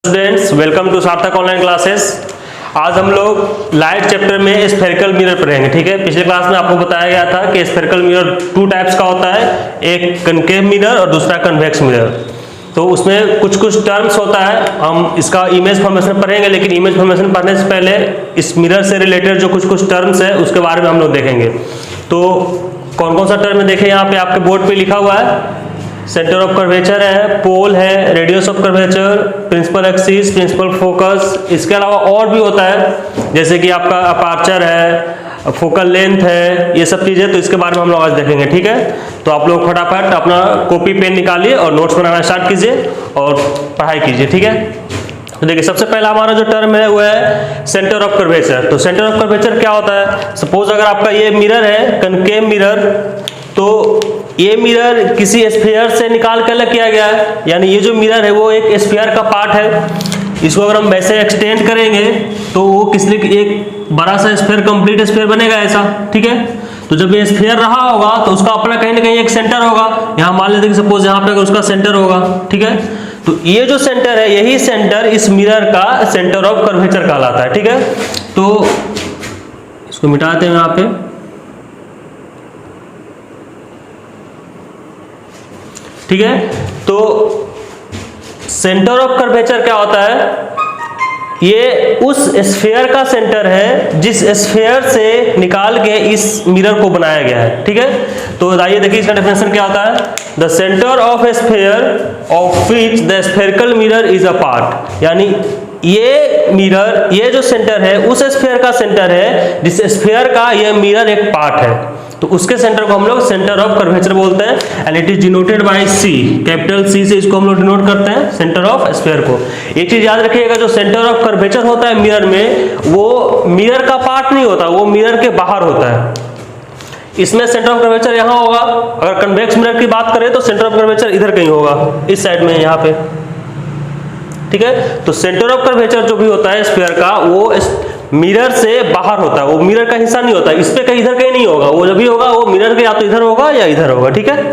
Students, welcome to सार्थक online classes. आज हम लोग लाइट चैप्टर में स्फेरिकल मिरर पढ़ेंगे। ठीक है, पिछले क्लास में आपको बताया गया था कि स्फेरिकल मिरर टू टाइप्स का होता है, एक कनकेव मिरर और दूसरा कन्वेक्स मिरर। तो उसमें कुछ टर्म्स होता है, हम इसका इमेज फॉर्मेशन पढ़ेंगे, लेकिन इमेज फॉर्मेशन पढ़ने से पहले इस मिरर से रिलेटेड जो कुछ टर्म्स है उसके बारे में हम लोग देखेंगे। तो कौन कौन सा टर्म देखें, यहाँ पे आपके बोर्ड पे लिखा हुआ है। सेंटर ऑफ कर्वेचर है, पोल है, radius of curvature, principal axis, principal focus. इसके अलावा और भी होता है, जैसे कि आपका अपार्चर है, फोकल लेंथ है, ये सब चीजें। तो इसके बारे में हम लोग आज देखेंगे। ठीक है, तो आप लोग फटाफट अपना कॉपी पेन निकालिए और नोट्स बनाना स्टार्ट कीजिए और पढ़ाई कीजिए। ठीक है, तो देखिए सबसे पहला हमारा जो टर्म है वो है सेंटर ऑफ कर्वेचर। तो सेंटर ऑफ कर्वेचर क्या होता है? सपोज अगर आपका ये मिरर है, कनकेव मिरर, तो ये मिरर किसी स्फीयर से निकाल कर अलग किया गया है, यानी ये जो मिरर है वो एक स्फीयर का पार्ट है। इसको अगर हम वैसे एक्सटेंड करेंगे तो वो किसी एक बड़ा सा स्फीयर, कंप्लीट स्फीयर बनेगा ऐसा। ठीक है, तो जब ये स्फीयर रहा होगा तो उसका अपना कहीं ना कहीं एक सेंटर होगा। यहाँ मान लेते हैं कि सपोज यहाँ पे अगर उसका सेंटर होगा, ठीक है, तो ये जो सेंटर है, यही सेंटर इस मिरर का सेंटर ऑफ कर्वेचर कहलाता है। ठीक है, तो इसको मिटाते हैं यहाँ पे। ठीक है, तो सेंटर ऑफ कर्वेचर क्या होता है? ये उस स्फीयर का सेंटर है जिस स्फीयर से निकाल के इस मिरर को बनाया गया है। ठीक है, तो आइए देखिए इसका डेफिनेशन क्या होता है। The centre of A sphere of which the spherical mirror is a part, यानी ये मिरर, ये जो सेंटर है उस स्फीयर का सेंटर है जिस स्फीयर का ये मिरर एक पार्ट है। तो उसके सेंटर को हम लोग सेंटर ऑफ कर्वेचर बोलते हैं, and it is denoted by C, capital C से इसको हम लोग डिनोट करते हैं, सेंटर ऑफ स्फीयर को। ये चीज याद रखिएगा, जो सेंटर ऑफ कर्वेचर होता है मिरर में, वो मिरर का पार्ट नहीं होता, वो मिरर के बाहर होता है। इसमें सेंटर ऑफ कर्वेचर यहाँ होगा। अगर कन्वेक्स मिरर की बात करें तो सेंटर ऑफ कर्वेचर इधर कहीं होगा, इस साइड में, यहाँ पे। ठीक है, तो सेंटर ऑफ कर्वेचर जो भी होता है स्फीयर का, वो मिरर से बाहर होता है, वो मिरर का हिस्सा नहीं होता। इस पे कहीं इधर कहीं नहीं होगा, वो जब भी होगा वो मिरर के या तो इधर होगा या इधर होगा। ठीक है,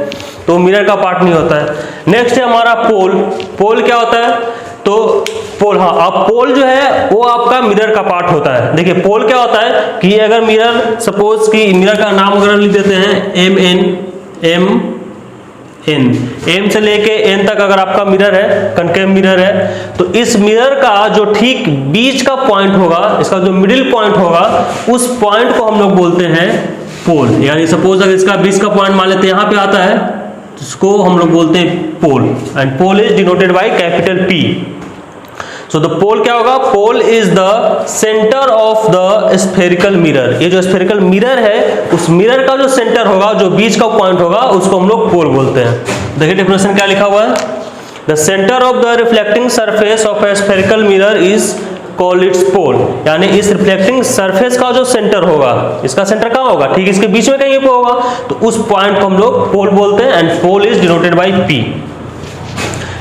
तो मिरर का पार्ट नहीं होता है। नेक्स्ट है हमारा पोल। पोल क्या होता है? तो पोल, हाँ, अब पोल जो है वो आपका मिरर का पार्ट होता है। देखिए पोल क्या होता है कि अगर मिरर, सपोज कि मिरर का नाम अगर लिख देते हैं एम से लेके एन तक अगर आपका मिरर है, कनकेव मिरर है, तो इस मिरर का जो ठीक बीच का पॉइंट होगा, इसका जो मिडिल पॉइंट होगा, उस पॉइंट को हम लोग बोलते हैं पोल। यानी सपोज अगर इसका बीच का पॉइंट मान लेते हैं यहाँ पे आता है, तो इसको हम लोग बोलते हैं pole, and pole is denoted by capital P. So the pole क्या होगा? Pole is the centre of the spherical mirror. ये जो स्फेरिकल मिरर है, उस मिरर का जो सेंटर होगा, जो बीच का पॉइंट होगा, उसको हम लोग पोल बोलते हैं। देखिए डेफिनेशन क्या लिखा हुआ है। The centre of the reflecting surface of a spherical mirror is called its pole, यानी इस रिफ्लेक्टिंग सरफेस का जो सेंटर होगा, इसका सेंटर कहाँ होगा? ठीक इसके बीच में कहीं पे होगा, तो उस पॉइंट को हम लोग पोल बोलते हैं, and pole is denoted by P.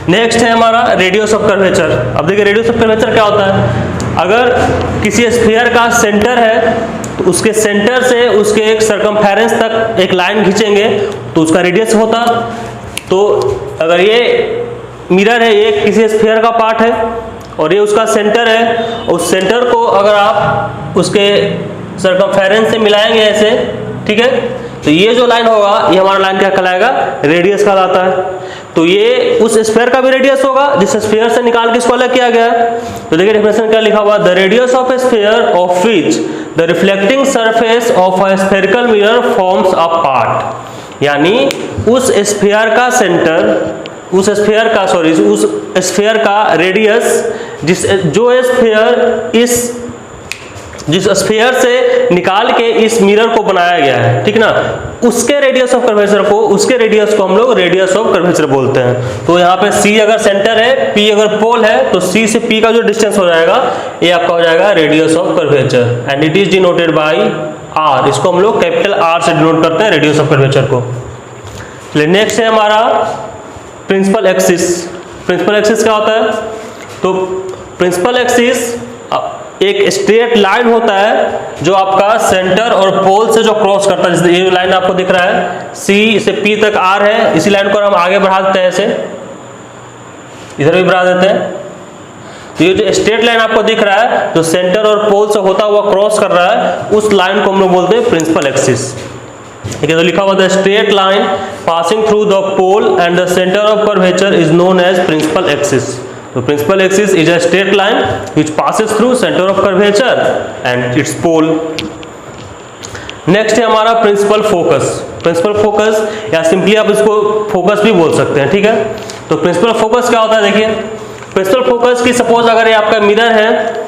Next है हमारा रेडियस ऑफ कर्वेचर। अब देखिए रेडियस ऑफ कर्वेचर क्या होता है? अगर किसी स्फीयर का सेंटर है तो उसके सेंटर से उसके एक सर्कमफेरेंस तक एक लाइन खींचेंगे तो उसका रेडियस होता। तो अगर ये मिरर है, ये किसी स्फीयर का पार्ट है और ये उसका सेंटर है, उस सेंटर को अगर आप उसके सर्कमफेरेंस से मिलाएंगे ऐसे, ठीक है, तो ये जो लाइन होगा, ये हमारा लाइन क्या कहलाएगा? रेडियस कहलाता है। तो ये उस स्फीयर का भी रेडियस होगा जिस स्फीयर से निकाल के इसको अलग किया गया है। तो देखिए डेफिनेशन क्या लिखा हुआ? The radius of A sphere of which the reflecting surface of a spherical mirror forms a part, यानी उस स्फीयर का सेंटर, उस स्फीयर का रेडियस, जिस स्फीयर से निकाल के इस मिरर को बनाया गया है, ठीक ना, उसके रेडियस ऑफ कर्वेचर को, उसके रेडियस को हम लोग रेडियस ऑफ कर्वेचर बोलते हैं। तो यहाँ पे सी अगर सेंटर है, पी अगर पोल है, तो सी से पी का जो डिस्टेंस हो जाएगा, ये आपका हो जाएगा radius of curvature, and it is denoted by R. इसको हम लोग कैपिटल आर से डिनोट करते हैं रेडियस ऑफ कर्वेचर को। नेक्स्ट है हमारा प्रिंसिपल एक्सिस। प्रिंसिपल एक्सिस क्या होता है? तो प्रिंसिपल एक्सिस एक स्ट्रेट लाइन होता है जो आपका सेंटर और पोल से जो क्रॉस करता है। जैसे ये लाइन आपको दिख रहा है, सी से पी तक आर है, इसी लाइन को हम आगे बढ़ा देते हैं, ऐसे इधर भी बढ़ा देते हैं। तो ये जो स्ट्रेट लाइन आपको दिख रहा है जो सेंटर और पोल से होता हुआ क्रॉस कर रहा है, उस लाइन को हम लोग बोलते हैं प्रिंसिपल एक्सिस। ठीक है, तो लिखा हुआ the straight line passing through the pole and the centre of curvature is known as principal axis. तो principal axis is a straight line which passes through centre of curvature and its pole. Next है हमारा principal focus. Principal focus या simply आप इसको focus भी बोल सकते हैं। ठीक है, तो प्रिंसिपल फोकस क्या होता है, देखिए प्रिंसिपल फोकस की सपोज अगर ये आपका मिरर है,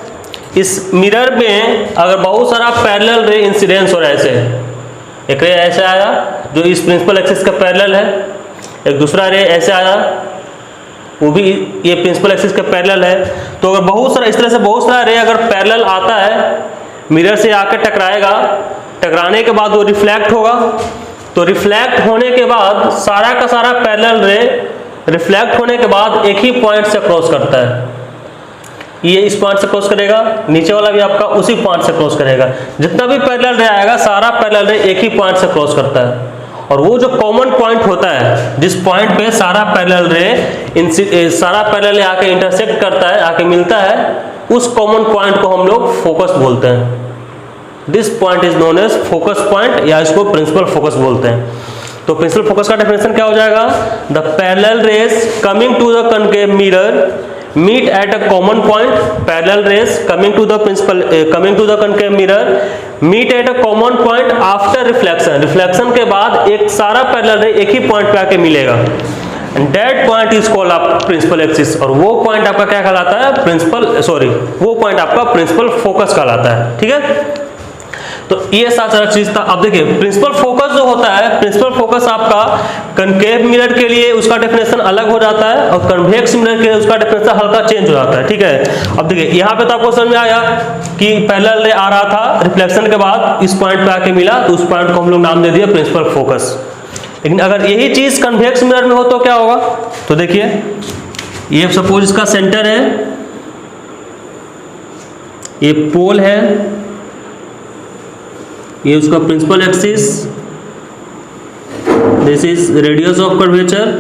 इस मिरर में अगर बहुत सारा पैरेलल रे इंसिडेंस हो रहा है, ऐसे एक रे ऐसे आया जो इस प्रिंसिपल एक्सिस का पैरेलल है, एक दूसरा रे ऐसे आया वो भी ये प्रिंसिपल एक्सिस का पैरेलल है। तो अगर बहुत सारा इस तरह से बहुत सारा रे अगर पैरेलल आता है, मिरर से आकर टकराएगा, टकराने के बाद वो रिफ्लेक्ट होगा, तो रिफ्लेक्ट होने के बाद सारा का सारा पैरेलल रे रिफ्लेक्ट होने के बाद एक ही पॉइंट से क्रॉस करता है। ये इस पॉइंट से क्रॉस करेगा, नीचे वाला भी आपका उसी पॉइंट से क्रॉस करेगा। जितना भी पैरेलल रे आएगा सारा पैरेलल रे एक ही पॉइंट से क्रॉस करता है। और वो जो कॉमन पॉइंट होता है जिस पॉइंट पे सारा पैरेलल रे आके इंटरसेक्ट करता है, आके मिलता है, उस कॉमन पॉइंट को हम लोग फोकस बोलते हैं। This point is known as focus point या इसको प्रिंसिपल फोकस बोलते हैं। तो प्रिंसिपल फोकस का डेफिनेशन क्या हो जाएगा, the parallel rays coming to the concave mirror meet at a common point, parallel rays coming to the concave mirror meet at a common point after reflection। Reflection के बाद एक सारा parallel रे एक ही पॉइंट पे आके मिलेगा, and that point is called up principal axis। और वो पॉइंट आपका क्या कहलाता है, वो पॉइंट आपका प्रिंसिपल फोकस कहलाता है। ठीक है, तो ये सारा चीज था। अब देखिए प्रिंसिपल फोकस जो होता है, प्रिंसिपल फोकस आपका कनकेव मिरर के लिए उसका डेफिनेशन अलग हो जाता है और कन्वेक्स मिरर के लिए उसका डेफिनेशन हल्का चेंज हो जाता है। ठीक है, अब देखिए यहाँ पे तो आपको समझ में आया कि पैरेलल रे आ रहा था, रिफ्लेक्शन के बाद इस पॉइंट पे आके मिला, तो उस पॉइंट को हम लोग नाम दे दिया प्रिंसिपल फोकस। लेकिन अगर यही चीज कन्वेक्स मिरर में हो तो क्या होगा, तो देखिए ये सपोज इसका सेंटर है, ये पोल है, ये उसका principal axis, this is radius of curvature.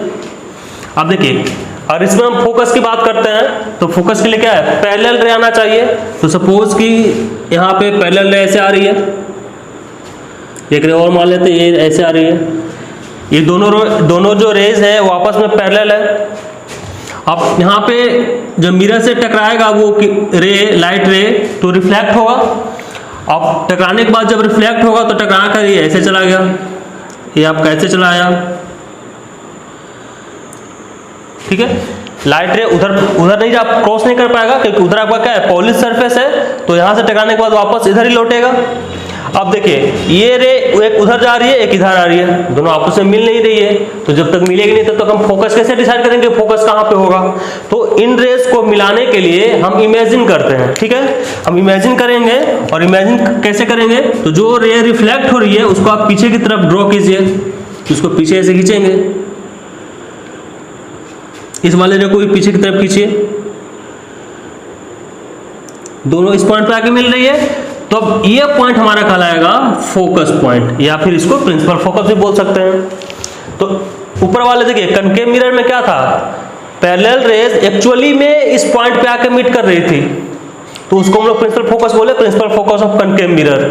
अब देखिए और इसमें हम फोकस की बात करते हैं तो फोकस के लिए क्या है, पैरेलल रे आना चाहिए। तो सपोज कि यहाँ पे पैरेलल रे ऐसे आ रही है, एक रे और मान लेते हैं ये ऐसे आ रही है, ये दोनों जो रेज है वो आपस में पैरेलल है। अब यहाँ पे जब मिरर से टकराएगा वो रे, लाइट रे, तो रिफ्लेक्ट होगा। अब टकराने के बाद जब रिफ्लेक्ट होगा तो टकरा कर ये ऐसे चला गया, ये आपका ऐसे चला आया। ठीक है, लाइट रे उधर नहीं जा क्रॉस नहीं कर पाएगा क्योंकि उधर आपका क्या है, पॉलिश सरफेस है, तो यहां से टकराने के बाद वापस इधर ही लौटेगा। अब देखिए ये रे एक उधर जा रही है, एक इधर आ रही है, दोनों आपस में मिल नहीं रही है, तो जब तक मिलेगी नहीं तब तक हम फोकस कैसे डिसाइड करेंगे, फोकस कहाँ पे होगा। तो इन रेस को मिलाने के लिए हम इमेजिन करते हैं। ठीक है, हम इमेजिन करेंगे, और इमेजिन कैसे करेंगे, तो जो रे रिफ्लेक्ट हो रही है उसको आप पीछे की तरफ ड्रॉ कीजिए, उसको पीछे ऐसे खींचेंगे, इस वाले रे को भी पीछे की तरफ खींचिए, दोनों इस पॉइंट पे आके मिल रही है, तो अब ये पॉइंट हमारा कहलाएगा फोकस पॉइंट, या फिर इसको प्रिंसिपल फोकस भी बोल सकते हैं। तो ऊपर वाले देखिए कनकेव मिरर में क्या था, पैरेलल रेज एक्चुअली में इस पॉइंट पे आके मीट कर रही थी, तो उसको हम लोग प्रिंसिपल फोकस बोले, principal focus of concave mirror.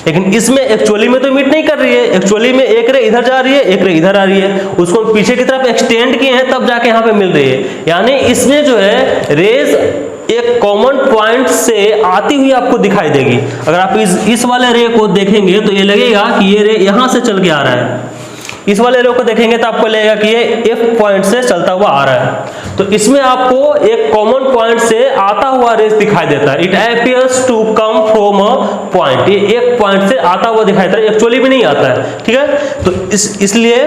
लेकिन इसमें एक्चुअली में तो मीट नहीं कर रही है, एक्चुअली में एक रे इधर जा रही है, एक रे इधर आ रही है, उसको पीछे की तरफ एक्सटेंड किए हैं तब जाके यहाँ पे मिल रही है। यानी इसमें जो है रेज एक कॉमन पॉइंट से आती हुई आपको दिखाई देगी। अगर आप इस वाले रे को देखेंगे तो ये लगेगा कि ये रे यहां से चल के आ रहा है, इस वाले रे को देखेंगे तो आपको लगेगा कि ये F पॉइंट से चलता हुआ आ रहा है। तो इसमें आपको एक कॉमन पॉइंट से आता हुआ रेस दिखाई देता है, it appears to come from a point, ये एक पॉइंट से आता हुआ दिखाई देता है, एक्चुअली भी नहीं आता है। ठीक है, तो इसलिए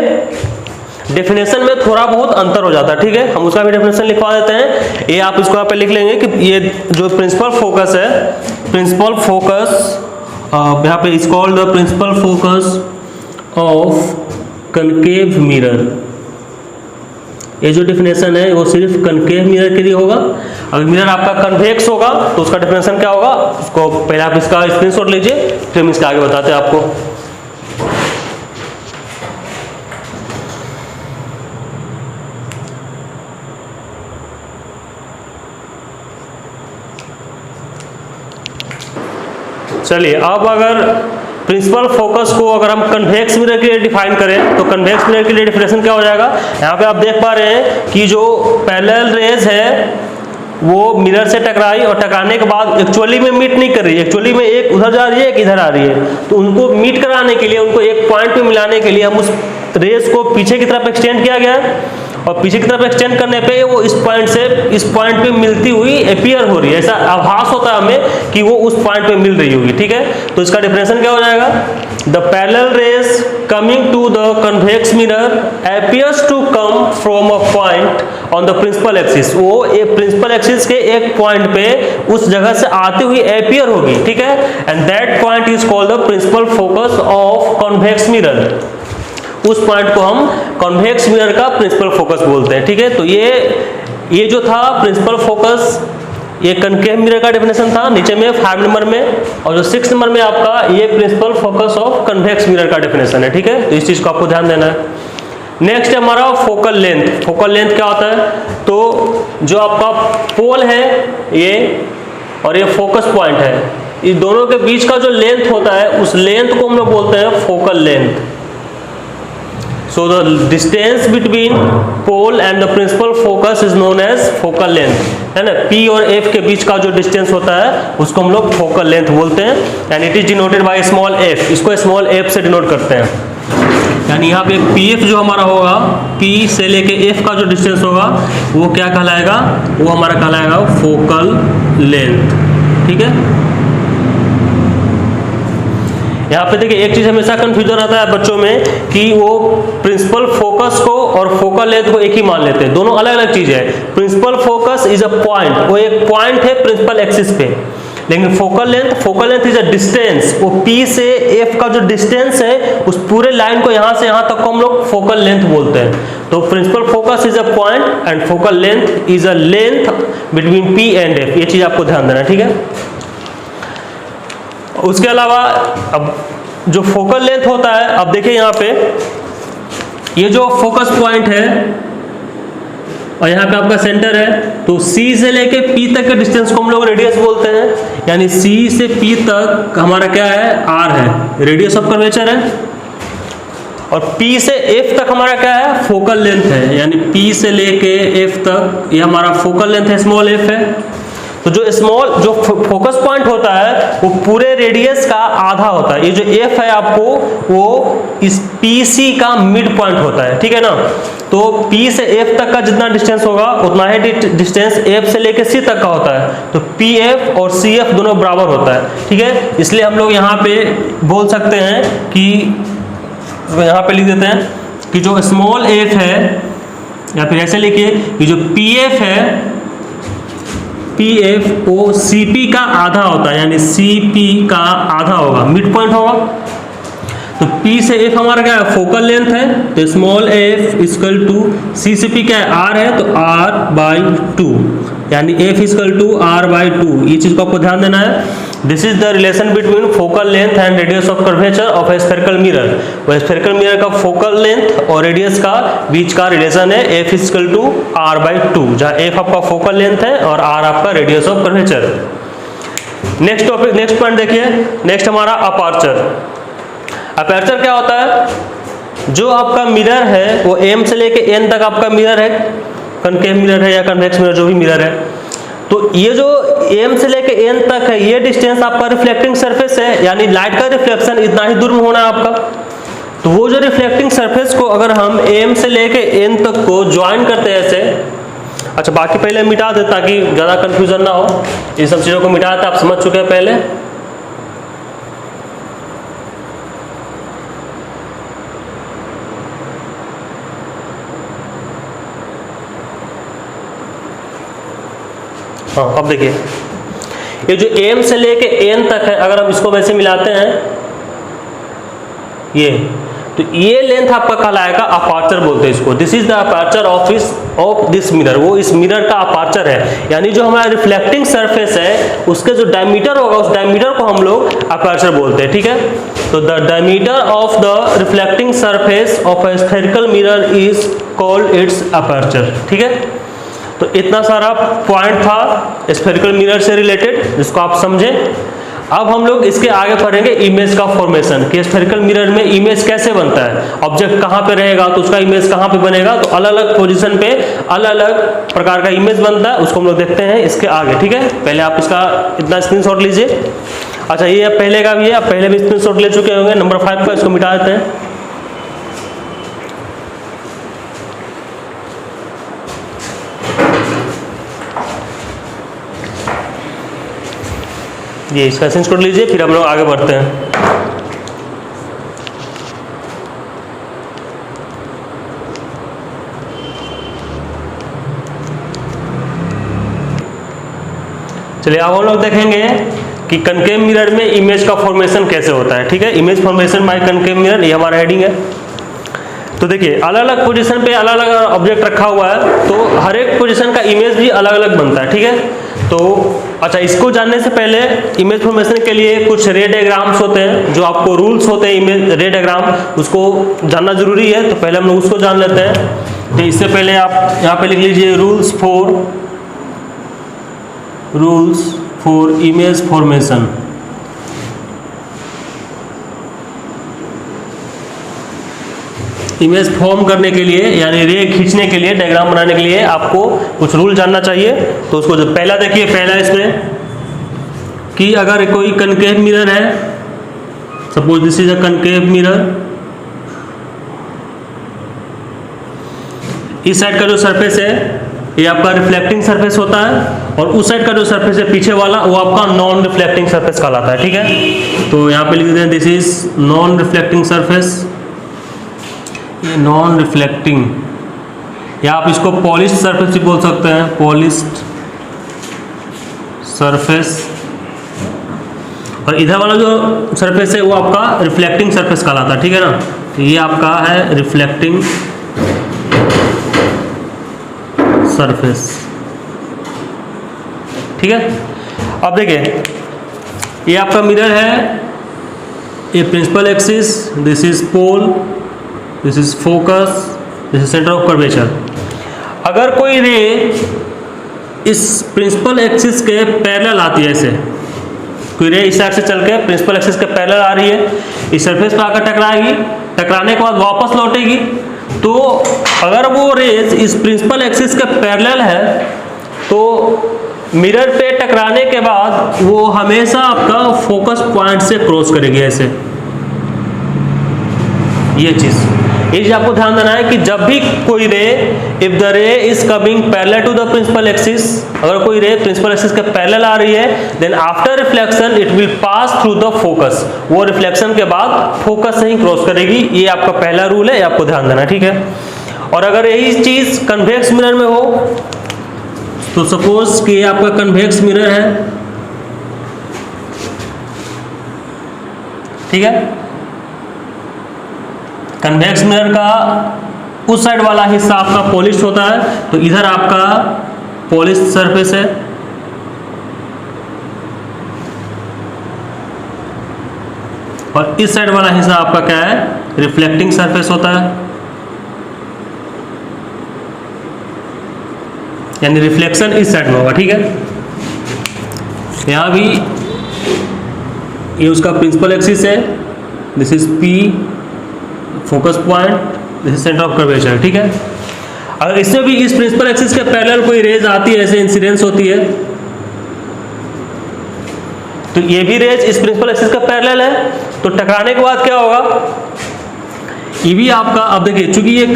डेफिनेशन में थोड़ा बहुत अंतर हो जाता है। ठीक है, हम उसका भी डेफिनेशन लिखवा देते हैं, ये आप इसको यहाँ पे लिख लेंगे कि ये जो प्रिंसिपल फोकस है, प्रिंसिपल फोकस यहाँ पे is called the principal focus of concave mirror. ये जो डेफिनेशन है वो सिर्फ कनकेव मिरर के लिए होगा। अगर मिरर आपका कन्वेक्स होगा तो उसका डेफिनेशन क्या होगा, उसको पहले आप इसका स्क्रीनशॉट लीजिए, फिर हम इसका आगे बताते हैं आपको। चलिए अब अगर प्रिंसिपल फोकस को अगर हम कन्वेक्स मिरर के लिए डिफाइन करें तो कन्वेक्स मिरर के लिए डेफिनेशन क्या हो जाएगा। यहाँ पे आप देख पा रहे हैं कि जो पैरेलल रेज है वो मिरर से टकराई और टकराने के बाद एक्चुअली में मीट नहीं कर रही है, एक्चुअली में एक उधर जा रही है एक इधर आ रही है, तो उनको मीट कराने के लिए, उनको एक पॉइंट पे मिलाने के लिए हम उस रेस को पीछे की तरफ एक्सटेंड किया गया और पीछे की तरफ एक्सटेंड करने पे वो इस पॉइंट से इस पॉइंट पे मिलती हुई अपीयर हो रही है, ऐसा आभास होता है हमें कि वो उस पॉइंट पे मिल रही होगी। ठीक है, तो इसका डेफिनेशन क्या हो जाएगा, the parallel rays coming to the convex mirror appears to come from a point on the principal axis, वो एक प्रिंसिपल एक्सिस के एक पॉइंट पे उस जगह से आते हुए अपीयर होगी। ठीक है, and that point is called the principal focus of convex mirror, उस पॉइंट को हम कन्वेक्स मिरर का प्रिंसिपल फोकस बोलते हैं। ठीक है, तो ये जो था प्रिंसिपल फोकस, ये कनकेव मिरर का डेफिनेशन था नीचे में 5 नंबर में, और जो 6 नंबर में आपका ये principal focus of convex mirror का डेफिनेशन है। ठीक है, तो इस चीज को आपको ध्यान देना है। नेक्स्ट है हमारा फोकल लेंथ। फोकल लेंथ क्या होता है, तो जो आपका पोल है ये और ये फोकस पॉइंट है, इस दोनों के बीच का जो लेंथ होता है उस लेंथ को हम लोग बोलते हैं focal length. So the distance between pole and the principal focus is known as focal length, है ना। P और F के बीच का जो डिस्टेंस होता है उसको हम लोग फोकल लेंथ बोलते हैं, and it is denoted by small f, इसको स्मॉल f से डिनोट करते हैं। यानी यहाँ पे PF जो हमारा होगा, P से लेके F का जो डिस्टेंस होगा वो क्या कहलाएगा, वो हमारा कहलाएगा फोकल लेंथ। ठीक है, यहाँ पे देखिए एक चीज हमेशा कंफ्यूजन रहता है बच्चों में कि वो प्रिंसिपल फोकस को और फोकल लेंथ को एक ही मान लेते हैं, दोनों अलग अलग चीज है। Principal focus is a point, वो एक पॉइंट है प्रिंसिपल एक्सिस पे, लेकिन focal length is a distance, वो P से F का जो डिस्टेंस है उस पूरे लाइन को यहाँ से यहाँ तक को हम लोग फोकल लेंथ बोलते हैं। तो principal focus is a point and focal length is a length between P and F, ये चीज आपको ध्यान देना है। ठीक है, उसके अलावा अब जो फोकल लेंथ होता है, अब देखिए यहाँ पे ये जो फोकस पॉइंट है और यहाँ पे आपका सेंटर है, तो C से लेके P तक के डिस्टेंस को हम लोग रेडियस बोलते हैं, यानी C से P तक हमारा क्या है, R है, रेडियस ऑफ कर्वेचर है, और P से F तक हमारा क्या है, फोकल लेंथ है, यानी P से लेके F तक ये हमारा फोकल लेंथ है, स्मॉल f है। तो जो फोकस पॉइंट होता है वो पूरे रेडियस का आधा होता है, ये जो F है आपको वो इस PC का मिड पॉइंट होता है। ठीक है ना, तो P से F तक का जितना डिस्टेंस होगा उतना ही डिस्टेंस F से लेके C तक का होता है, तो PF और CF दोनों बराबर होता है। ठीक है, इसलिए हम लोग यहाँ पे बोल सकते हैं कि यहाँ पे लिख देते हैं कि जो स्मॉल f है, या फिर ऐसे लिखिए कि जो PF है, PF को CP का आधा होता है, यानी CP का आधा होगा, मिड पॉइंट होगा। तो P से F हमारा क्या है, फोकल लेंथ है, तो small f equal to C से P क्या है, R है, तो R/2, यानी F इक्वल टू R/2, ये चीज को आपको ध्यान देना है। This is the relation between focal length and radius of curvature of a spherical mirror. वो स्फेरिकल मिरर का फोकल लेंथ और रेडियस का बीच का रिलेशन है F इक्वल टू R/2, जहाँ F आपका फोकल लेंथ है और R आपका radius of curvature. Next topic, next point देखिए, नेक्स्ट हमारा अपर्चर। अपर्चर क्या होता है, जो आपका मिरर है वो M से लेके N तक आपका मिरर है, कनकेव मिरर है या कन्वेक्स मिरर जो भी मिरर है, तो ये जो M से लेके N तक है ये डिस्टेंस आपका रिफ्लेक्टिंग सरफेस है, यानी लाइट का रिफ्लेक्शन इतना ही दूर में होना है आपका। तो वो जो रिफ्लेक्टिंग सरफेस को अगर हम M से लेके N तक को ज्वाइन करते हैं ऐसे, अच्छा बाकी पहले मिटा दे ताकि ज़्यादा कंफ्यूजन ना हो, ये सब चीज़ों को मिटा देते, आप समझ चुके हैं पहले। हाँ, अब देखिए ये जो M से लेके N तक है, अगर हम इसको वैसे मिलाते हैं ये, तो ये लेंथ आपका कहलाएगा अपर्चर बोलते हैं इसको। This is the aperture of this mirror, वो इस मिरर का अपर्चर है, यानी जो हमारा रिफ्लेक्टिंग सरफेस है उसके जो डायमीटर होगा उस डायमीटर को हम लोग अपर्चर बोलते हैं। ठीक है, तो the diameter of the reflecting surface of a spherical mirror is called it's aperture. ठीक है, तो इतना सारा पॉइंट था स्फेरिकल मिरर से रिलेटेड, जिसको आप समझें। अब हम लोग इसके आगे पढ़ेंगे इमेज का फॉर्मेशन कि स्फेरिकल मिरर में इमेज कैसे बनता है, ऑब्जेक्ट कहाँ पे रहेगा तो उसका इमेज कहाँ पे बनेगा, तो अलग अलग पोजीशन पे अलग अलग प्रकार का इमेज बनता है, उसको हम लोग देखते हैं इसके आगे। ठीक है, पहले आप इसका इतना स्क्रीनशॉट लीजिए। अच्छा, ये अब पहले का भी है, आप पहले भी स्क्रीनशॉट ले चुके होंगे। नंबर 5 का इसको मिटा देते हैं। ये इसका स्क्रीनशॉट लीजिए, फिर हम लोग आगे बढ़ते हैं। चलिए अब हम लोग देखेंगे कि कनकेव मिरर में इमेज का फॉर्मेशन कैसे होता है। ठीक है, image formation by concave mirror, ये हमारा हेडिंग है। तो देखिए अलग अलग पोजीशन पे अलग अलग ऑब्जेक्ट रखा हुआ है, तो हर एक पोजीशन का इमेज भी अलग अलग बनता है। ठीक है, तो अच्छा, इसको जानने से पहले इमेज फॉर्मेशन के लिए कुछ रे डायग्राम्स होते हैं, जो आपको रूल्स होते हैं इमेज रे डायग्राम, उसको जानना जरूरी है। तो पहले हम लोग उसको जान लेते हैं। तो इससे पहले आप यहाँ पे लिख लीजिए rules for image formation. Image form करने के लिए यानी रे खींचने के लिए, डायग्राम बनाने के लिए आपको कुछ रूल जानना चाहिए। तो उसको जब पहला देखिए, पहला इसमें कि अगर कोई कनकेव मिरर है, suppose this is a concave mirror, इस साइड का जो सरफेस है ये आपका रिफ्लेक्टिंग सरफेस होता है, और उस साइड का जो सरफेस है पीछे वाला वो आपका नॉन रिफ्लेक्टिंग सरफेस कहलाता है। ठीक है, तो यहाँ पे लिख देते हैं this is non reflecting surface, ये नॉन रिफ्लेक्टिंग, या आप इसको पॉलिश्ड सरफेस भी बोल सकते हैं, पॉलिश्ड सरफेस। और इधर वाला जो सरफेस है वो आपका रिफ्लेक्टिंग सरफेस कहलाता है। ठीक है ना, तो ये आपका है रिफ्लेक्टिंग सरफेस। ठीक है, अब देखिए ये आपका मिरर है, ये principal axis, this is pole, this is focus, this is centre of curvature. अगर कोई रे इस प्रिंसिपल एक्सिस के पैरेलल आती है, ऐसे कोई रे इस साइड से चल के प्रिंसिपल एक्सिस के पैरेलल आ रही है, इस सरफेस पर आकर टकराएगी, टकराने के बाद वापस लौटेगी, तो अगर वो रेज इस प्रिंसिपल एक्सिस के पैरेलल है तो मिरर पे टकराने के बाद वो हमेशा आपका फोकस पॉइंट से क्रॉस करेगी ऐसे। ये चीज आपको ध्यान देना है कि जब भी कोई ray, if the ray is coming parallel to the principal axis, अगर कोई रे प्रिंसिपल एक्सिस के पैरेलल आ रही है, then after reflection it will pass through the focus, वो रिफ्लेक्शन के बाद फोकस से ही क्रॉस करेगी। ये आपका पहला रूल है, ये आपको ध्यान देना। ठीक है, और अगर यही चीज कन्वेक्स मिरर में हो, तो सपोज कि ये आपका कन्वेक्स मिरर है, ठीक है, कन्वेक्स मिरर का उस साइड वाला हिस्सा आपका पॉलिश्ड होता है, तो इधर आपका पॉलिश्ड सरफेस है, और इस साइड वाला हिस्सा आपका क्या है, रिफ्लेक्टिंग सरफेस होता है, यानी रिफ्लेक्शन इस साइड में होगा। ठीक है, यहां भी ये उसका प्रिंसिपल एक्सिस है, this is P focus point, this is centre of curvature. ठीक है, अगर इसमें भी इस प्रिंसिपल एक्सिस के पैरेलल कोई रेज आती है, ऐसे इंसिडेंस होती है, तो ये भी रेज इस प्रिंसिपल एक्सिस का पैरेलल है, तो टकराने के बाद क्या होगा, ये भी आपका, अब देखिए चूंकि ये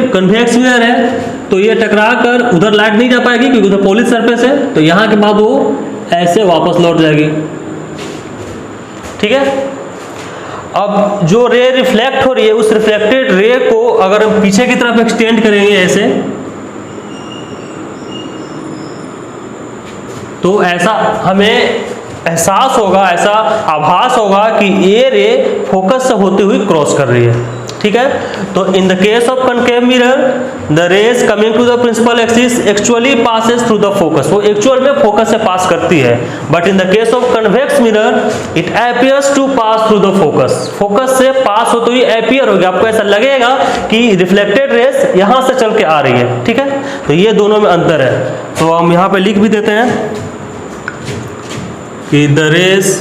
कन्वेक्स मिरर है तो ये टकरा कर उधर लाइट नहीं जा पाएगी क्योंकि उधर पॉलिश सरफेस है, तो यहां के बाद वो ऐसे वापस लौट जाएगी। ठीक है, अब जो रे रिफ्लेक्ट हो रही है उस रिफ्लेक्टेड रे को अगर हम पीछे की तरफ एक्सटेंड करेंगे ऐसे, तो ऐसा हमें एहसास होगा, ऐसा आभास होगा कि ये रे फोकस से होती हुई क्रॉस कर रही है। ठीक है, तो in the case of concave mirror the rays coming to the principal axis actually passes through the focus, वो एक्चुअल में फोकस से पास करती है, but in the case of convex mirror it appears to pass through the focus, focus से pass होते हुए appear होगी, आपको ऐसा लगेगा कि रिफ्लेक्टेड रेज यहां से चल के आ रही है। ठीक है, तो ये दोनों में अंतर है, तो हम यहां पे लिख भी देते हैं कि the rays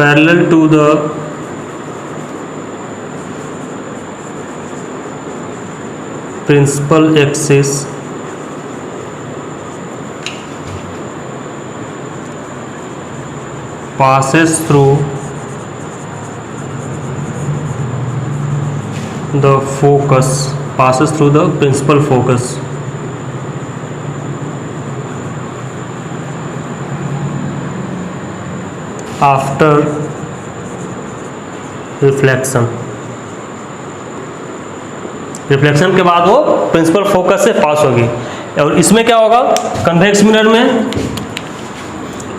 parallel to the principal axis passes through the focus, passes through the principal focus. After reflection, reflection के बाद वो प्रिंसिपल फोकस से पास होगी। और इसमें क्या होगा, कन्वेक्स मिरर में,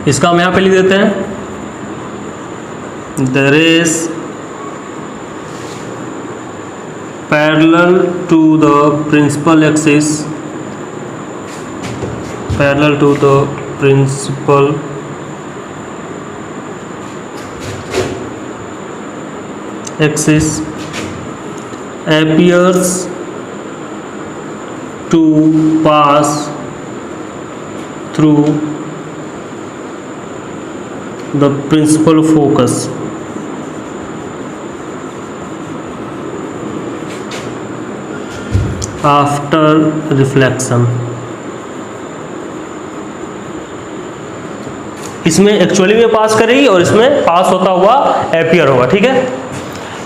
इसका हम यहाँ पे लिख देते हैं, the rays parallel to the principal axis, parallel to the principal axis appears to pass through the principal focus after reflection। इसमें एक्चुअली में पास करेगी और इसमें पास होता हुआ एपियर होगा। ठीक है,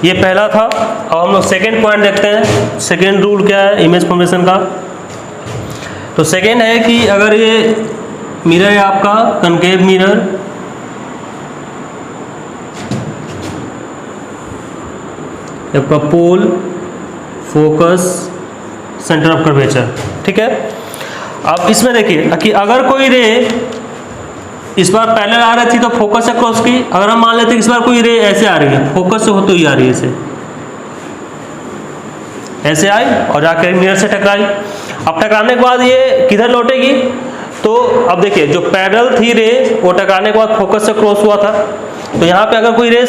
ये पहला था। अब हम लोग सेकेंड पॉइंट देखते हैं। सेकेंड रूल क्या है इमेज फॉर्मेशन का? तो सेकेंड है कि अगर ये मिरर है आपका कनकेव मिरर, आपका पोल, फोकस, सेंटर ऑफ कर्वेचर। ठीक है, अब इसमें देखिए कि अगर कोई रे इस बार पैरेलल आ रही थी तो फोकस से क्रॉस की, अगर हम मान लेते हैं इस बार कोई रे ऐसे आ रही है, फोकस से होते हुए आ रही है, ऐसे आई और जाकर मिरर से टकराई। अब टकराने के बाद ये किधर लौटेगी? तो अब देखिए जो पैरेलल थी रे वो टकराने के बाद फोकस से क्रॉस हुआ था, तो यहाँ पे अगर कोई रे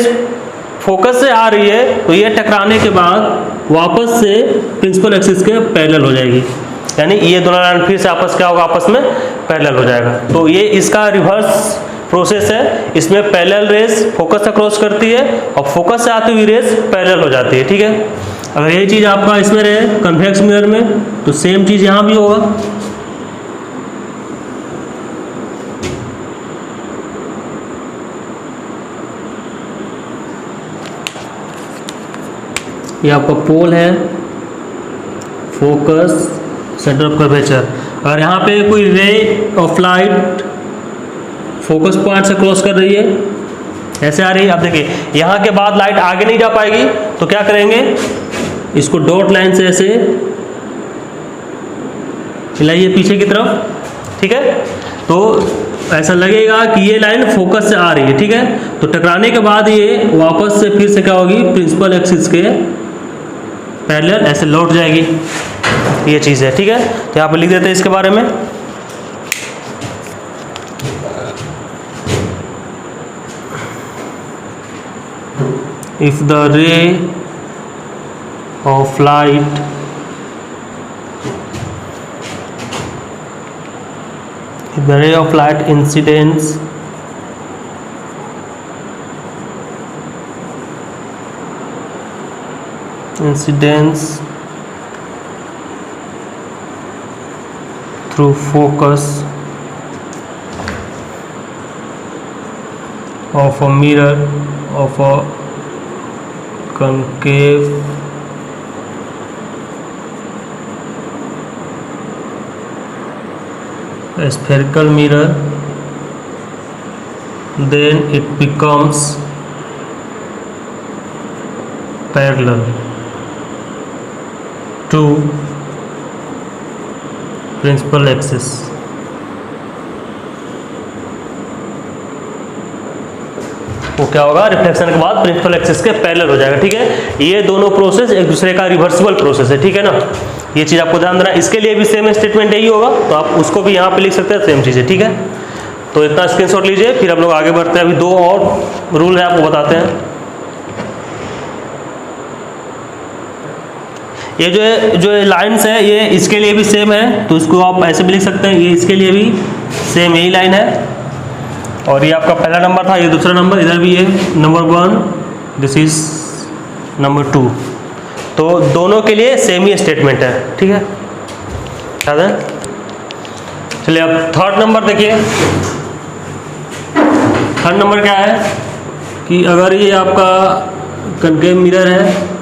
फोकस से आ रही है तो ये टकराने के बाद वापस से प्रिंसिपल एक्सिस के पैरेलल हो जाएगी, यानी ये दोनों लाइन फिर से आपस क्या होगा, आपस में पैरेलल हो जाएगा। तो ये इसका रिवर्स प्रोसेस है। इसमें पैरेलल रेस फोकस से क्रॉस करती है और फोकस से आती हुई रेस पैरेलल हो जाती है। ठीक है, अगर ये चीज़ आपका इसमें रहे कन्वेक्स मिरर में तो सेम चीज़ यहाँ भी होगा। ये आपका पोल है, फोकस, सेंटर ऑफ कर्वेचर। अगर यहाँ पे कोई रे ऑफ लाइट फोकस पॉइंट से क्रॉस कर रही है, ऐसे आ रही है, अब देखिए यहाँ के बाद लाइट आगे नहीं जा पाएगी तो क्या करेंगे, इसको डॉट लाइन से ऐसे हिलाइए पीछे की तरफ। ठीक है, तो ऐसा लगेगा कि ये लाइन फोकस से आ रही है। ठीक है, तो टकराने के बाद ये वापस से फिर से क्या होगी, प्रिंसिपल एक्सिस के पैरेलल ऐसे लौट जाएगी। ये चीज़ है। ठीक है, तो यहाँ पे लिख देते हैं इसके बारे में। इफ द रे of light if the ray of light incidents through focus of a mirror of a concave a spherical mirror, then it becomes parallel to principal axis। वो क्या होगा, रिफ्लेक्शन के बाद प्रिंसिपल एक्सिस के parallel हो जाएगा। ठीक है, ये दोनों प्रोसेस एक दूसरे का रिवर्सिबल प्रोसेस है। ठीक है ना, ये चीज़ आपको ध्यान देना। इसके लिए भी सेम स्टेटमेंट यही होगा, तो आप उसको भी यहाँ पे लिख सकते हैं, सेम चीज़ है। ठीक है, तो इतना स्क्रीनशॉट लीजिए, फिर हम लोग आगे बढ़ते हैं। अभी दो और रूल है आपको बताते हैं। ये जो लाइन्स है ये इसके लिए भी सेम है, तो इसको आप ऐसे भी लिख सकते हैं, ये इसके लिए भी सेम यही लाइन है। और ये आपका पहला नंबर था, ये दूसरा नंबर, इधर भी है नंबर 1, दिस इज नंबर 2। तो दोनों के लिए सेम ही स्टेटमेंट है, ठीक है, याद है। चलिए अब थर्ड नंबर देखिए। थर्ड नंबर क्या है कि अगर ये आपका कनकेव मिरर है,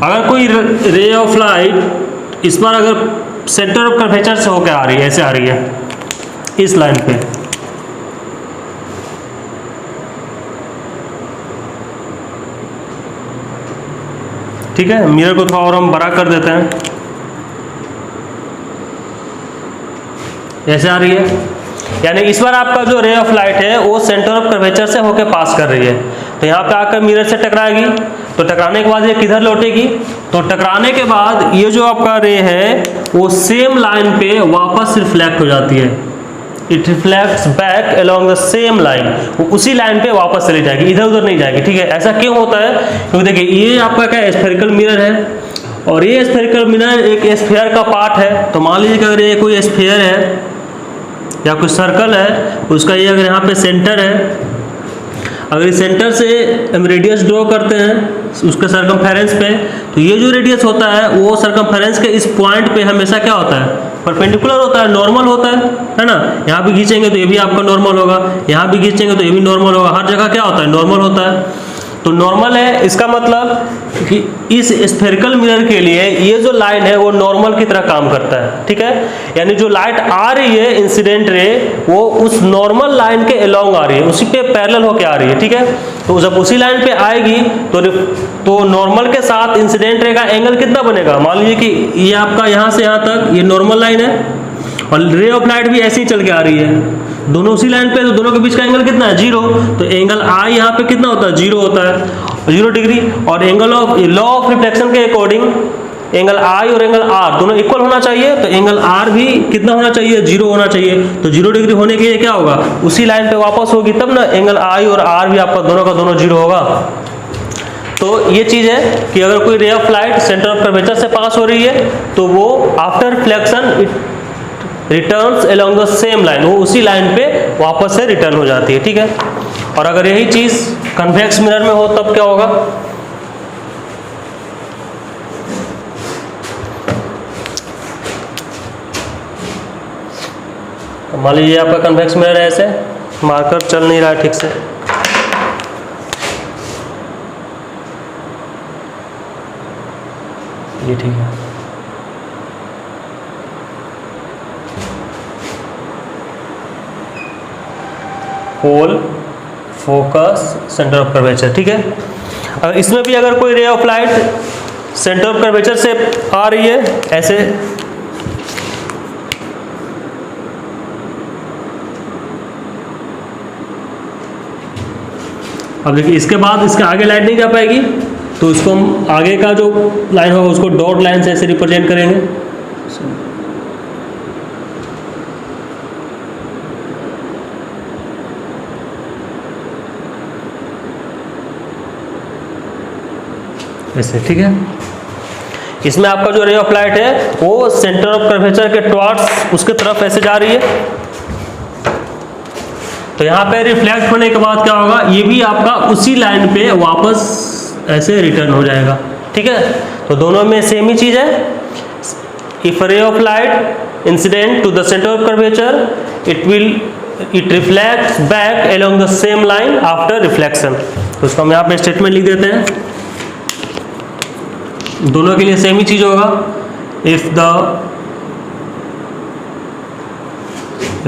अगर कोई रे ऑफ लाइट इस बार अगर सेंटर ऑफ कर्वेचर से होकर आ रही है, ऐसे आ रही है इस लाइन पे, ठीक है, मिरर को थोड़ा और हम बड़ा कर देते हैं, ऐसे आ रही है, यानी इस बार आपका जो रे ऑफ लाइट है वो सेंटर ऑफ कर्वेचर से होकर पास कर रही है। तो यहाँ पे आकर मिरर से टकराएगी, तो टकराने के बाद ये किधर लौटेगी, तो टकराने के बाद ये जो आपका रे है वो सेम लाइन पे वापस रिफ्लेक्ट हो जाती है। It reflects back along the same line, वो उसी लाइन पे वापस चली जाएगी, इधर उधर नहीं जाएगी, ठीक है। ऐसा क्यों होता है, क्योंकि देखिए ये आपका क्या स्फेरिकल मिरर है और ये स्फेरिकल मिरर एक स्फीयर का पार्ट है। तो मान लीजिए कि अगर ये कोई स्फीयर है या कोई सर्कल है, उसका ये अगर यहाँ पे सेंटर है, अगर इस सेंटर से हम रेडियस ड्रॉ करते हैं उसके सरकमफेरेंस पे, तो ये जो रेडियस होता है वो सरकमफेरेंस के इस पॉइंट पे हमेशा क्या होता है, परपेंडिकुलर होता है, नॉर्मल होता है ना। यहाँ भी खींचेंगे तो ये भी आपका नॉर्मल होगा, यहाँ भी खींचेंगे तो ये भी नॉर्मल होगा, हर जगह क्या होता है, नॉर्मल होता है। तो नॉर्मल है, इसका मतलब कि इस स्फेरिकल मिरर के लिए ये जो लाइन है वो नॉर्मल की तरह काम करता है, ठीक है। यानी जो लाइट आ रही है इंसिडेंट रे वो उस नॉर्मल लाइन के अलोंग आ रही है, उसी पे पैरेलल होके आ रही है, ठीक है। तो जब उसी लाइन पे आएगी तो नॉर्मल के साथ इंसिडेंट रे का एंगल कितना बनेगा, मान लीजिए कि ये आपका यहाँ से यहाँ तक ये नॉर्मल लाइन है और रे ऑफ लाइट भी ऐसे ही चल के आ रही है, दोनों उसी लाइन पे, तो दोनों के बीच का एंगल कितना है, 0। तो एंगल आई यहाँ पे कितना होता है, 0 होता है, 0 डिग्री। और angle of law of reflection के अकॉर्डिंग एंगल आई और एंगल आर दोनों इक्वल होना चाहिए, तो एंगल आर भी कितना होना चाहिए, 0 होना चाहिए। तो 0 डिग्री होने के लिए क्या होगा, उसी लाइन पे वापस होगी, तब ना एंगल आई और आर भी आपका दोनों का दोनों 0 होगा। तो ये चीज है कि अगर कोई रे of light centre of curvature से पास हो रही है तो वो after reflection returns along the same line, वो उसी लाइन पे वापस से रिटर्न हो जाती है, ठीक है। और अगर यही चीज कन्वेक्स मिरर में हो तब क्या होगा, मान लीजिए आपका कन्वेक्स मिरर है, ऐसे मार्कर चल नहीं रहा ठीक से, ये ठीक है, पोल, फोकस, सेंटर ऑफ कर्वेचर, ठीक है। इसमें भी अगर कोई रे of light centre of curvature से आ रही है ऐसे, अब देखिए इसके बाद इसके आगे लाइट नहीं जा पाएगी, तो इसको हम आगे का जो लाइन होगा उसको डॉट लाइन से ऐसे रिप्रेजेंट करेंगे। ऐसे, ठीक है। इसमें आपका जो रे ऑफ लाइट है वो सेंटर ऑफ कर्वेचर के टुवर्ड्स उसके तरफ ऐसे जा रही है, तो यहाँ पे रिफ्लेक्ट होने के बाद क्या होगा, ये भी आपका उसी लाइन पे वापस ऐसे रिटर्न हो जाएगा, ठीक है। तो दोनों में सेम ही चीज है। If ray of light incident to the centre of curvature it reflects back along the same line after reflection. तो उसको हम यहाँ पे स्टेटमेंट लिख देते हैं, दोनों के लिए सेम ही चीज होगा। If the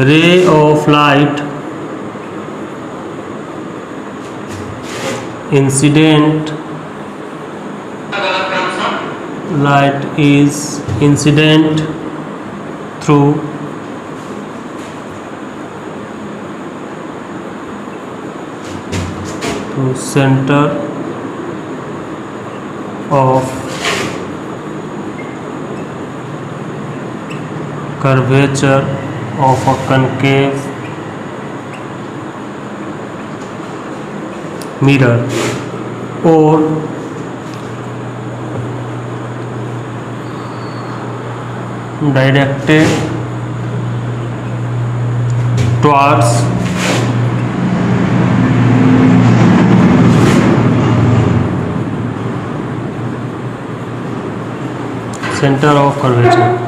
ray of light incident light is incident through to center of curvature of a concave mirror or directed towards centre of curvature,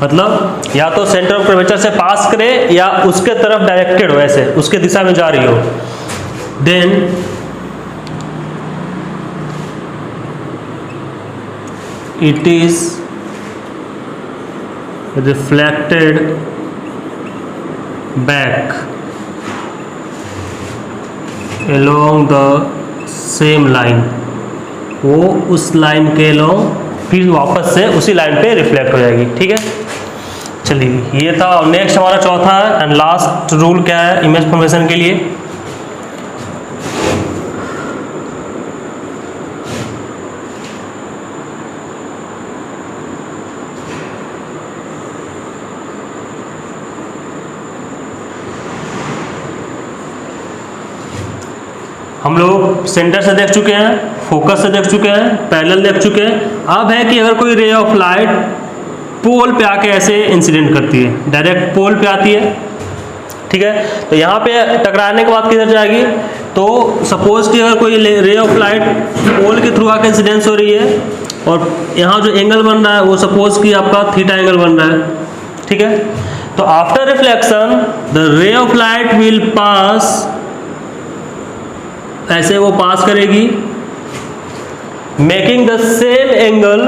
मतलब या तो सेंटर ऑफ कर्वेचर से पास करे या उसके तरफ डायरेक्टेड हो, ऐसे उसके दिशा में जा रही हो, then it is reflected back along the same line, वो उस लाइन के along फिर वापस से उसी लाइन पे रिफ्लेक्ट हो जाएगी। ठीक है, चलिए ये था। और नेक्स्ट हमारा चौथा एंड लास्ट रूल क्या है इमेज फॉर्मेशन के लिए, हम लोग सेंटर से देख चुके हैं, फोकस से देख चुके हैं, पैरेलल देख चुके हैं। अब है कि अगर कोई रे ऑफ लाइट पोल पे आके ऐसे इंसिडेंट करती है, डायरेक्ट पोल पे आती है, ठीक है, तो यहाँ पे टकराने के बाद किधर जाएगी, तो सपोज कि अगर कोई रे ऑफ लाइट पोल के थ्रू आके इंसिडेंस हो रही है और यहाँ जो एंगल बन रहा है वो सपोज कि आपका थीटा एंगल बन रहा है, ठीक है, तो after reflection the ray of light will pass, ऐसे वो पास करेगी making the same angle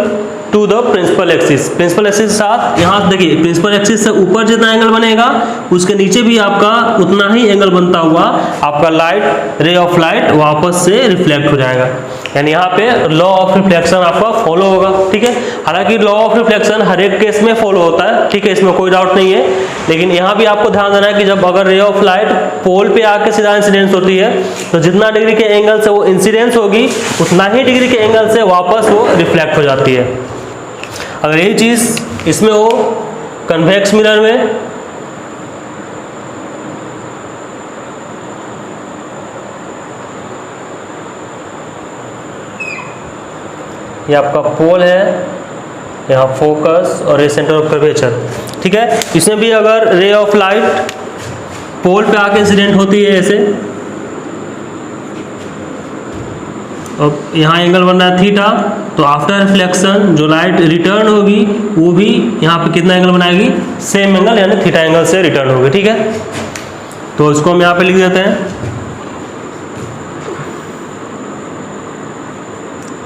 to the principal axis. Principal axis के साथ यहाँ देखिए प्रिंसिपल एक्सिस से ऊपर जितना एंगल बनेगा उसके नीचे भी आपका उतना ही एंगल बनता हुआ आपका लाइट, रे ऑफ लाइट वापस से रिफ्लेक्ट हो जाएगा। यानी यहाँ पे लॉ ऑफ रिफ्लेक्शन आपका फॉलो होगा। ठीक है, हालांकि लॉ ऑफ रिफ्लेक्शन हर एक केस में फॉलो होता है, ठीक है, इसमें कोई डाउट नहीं है, लेकिन यहाँ भी आपको ध्यान देना है कि जब अगर रे ऑफ लाइट पोल पे आके सीधा इंसिडेंस होती है तो जितना डिग्री के एंगल से वो इंसिडेंस होगी उतना ही डिग्री के एंगल से वापस वो रिफ्लेक्ट हो जाती है। अगर यही चीज इसमें हो कन्वेक्स मिरर में, ये आपका पोल है, यहाँ फोकस और ये सेंटर ऑफ कर्वेचर, ठीक है, इसमें भी अगर रे ऑफ लाइट पोल पे आके इंसिडेंट होती है ऐसे, अब यहाँ एंगल बन रहा है थीटा, तो आफ्टर रिफ्लेक्शन जो लाइट रिटर्न होगी वो भी यहाँ पे कितना एंगल बनाएगी, सेम एंगल यानी थीटा एंगल से रिटर्न होगी। ठीक है, तो इसको हम यहाँ पे लिख देते हैं,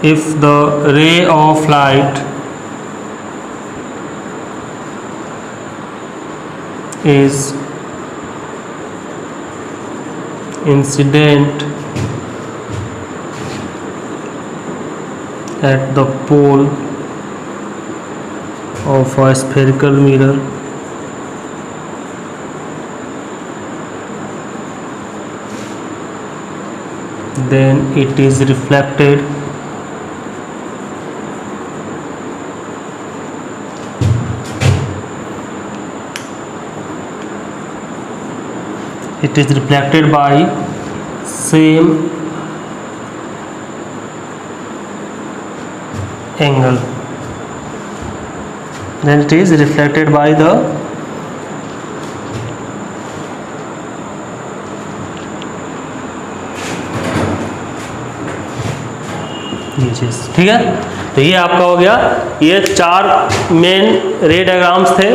if the ray of light is incident at the pole of a spherical mirror, then it is reflected by same angle, then it is reflected by the चीज। ठीक है, तो ये आपका हो गया, ये 4 मेन रे डायग्राम्स थे।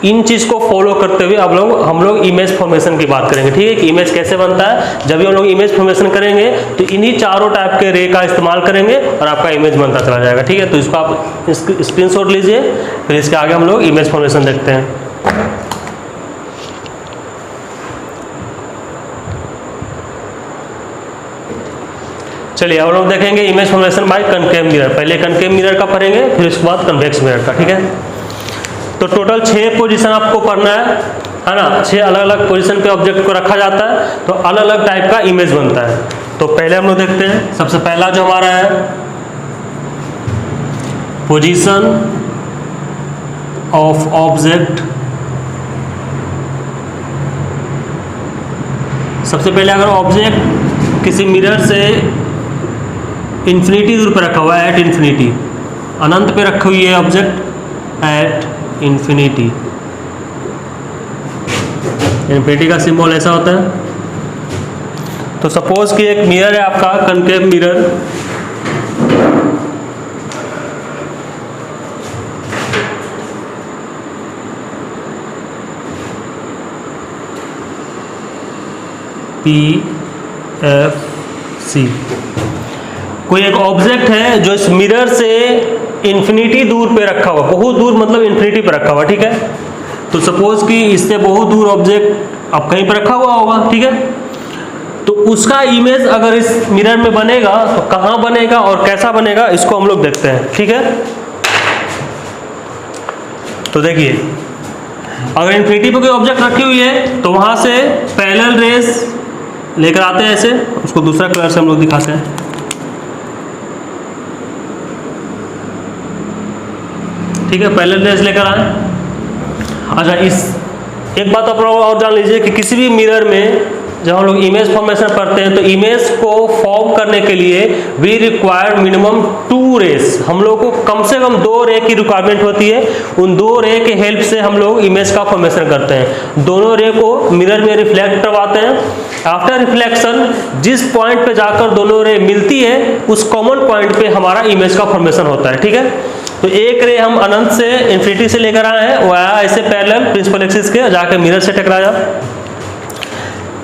इन चीज को फॉलो करते हुए अब हम लोग इमेज फॉर्मेशन की बात करेंगे। ठीक है, कि इमेज कैसे बनता है। जब भी हम लोग इमेज फॉर्मेशन करेंगे तो इन्हीं चारों टाइप के रे का इस्तेमाल करेंगे और आपका इमेज बनता चला जाएगा। ठीक है, तो इसको आप स्क्रीनशॉट लीजिए, फिर इसके आगे हम लोग इमेज फॉर्मेशन देखते हैं। चलिए अब लोग देखेंगे image formation by concave mirror. पहले कनकेव मिरर का पढ़ेंगे, फिर उसके बाद कन्वेक्स मिरर का। ठीक है, तो टोटल 6 पोजीशन आपको पढ़ना है ना। 6 अलग अलग पोजीशन पे ऑब्जेक्ट को रखा जाता है, तो अलग अलग टाइप का इमेज बनता है। तो पहले हम लोग देखते हैं, सबसे पहला जो हमारा है पोजीशन ऑफ ऑब्जेक्ट। सबसे पहले अगर ऑब्जेक्ट किसी मिरर से इन्फिनिटी दूर पर रखा हुआ है, एट इन्फिनिटी, अनंत पे रखी हुई है ऑब्जेक्ट एट इन्फिनिटी। इन्फिनिटी का सिंबल ऐसा होता है। तो सपोज कि एक मिरर है आपका, कनकेव मिरर, PFC। कोई एक ऑब्जेक्ट है जो इस मिरर से इन्फिनिटी दूर पे रखा हुआ, बहुत दूर मतलब इन्फिनिटी पे रखा हुआ, ठीक है। तो सपोज कि इससे बहुत दूर ऑब्जेक्ट अब कहीं पर रखा हुआ होगा, ठीक है। तो उसका इमेज अगर इस मिरर में बनेगा तो कहाँ बनेगा और कैसा बनेगा, इसको हम लोग देखते हैं, ठीक है। तो देखिए, अगर इन्फिनिटी पे कोई ऑब्जेक्ट रखी हुई है तो वहां से पैरेलल रेस लेकर आते हैं ऐसे, उसको दूसरा कलर से हम लोग दिखाते हैं। ठीक है, पैरेलल रेस लेकर आए। अच्छा, इस एक बात आप लोग और जान लीजिए कि किसी भी मिरर में जब हम लोग इमेज फॉर्मेशन करते हैं तो इमेज को फॉर्म करने के लिए वी रिक्वायर मिनिमम 2 रेस। हम लोग को कम से कम 2 रे की रिक्वायरमेंट होती है। उन 2 रे के हेल्प से हम लोग इमेज का फॉर्मेशन करते हैं। दोनों रे को मिरर में रिफ्लेक्ट करवाते हैं। आफ्टर रिफ्लेक्शन जिस पॉइंट पे जाकर दोनों रे मिलती है उस कॉमन पॉइंट पे हमारा इमेज का फॉर्मेशन होता है, ठीक है। तो एक रे हम अनंत से इन्फिनिटी से लेकर आए हैं, वो आया ऐसे पैरेलल प्रिंसिपल एक्सिस के, जाकर मिरर से टकराया।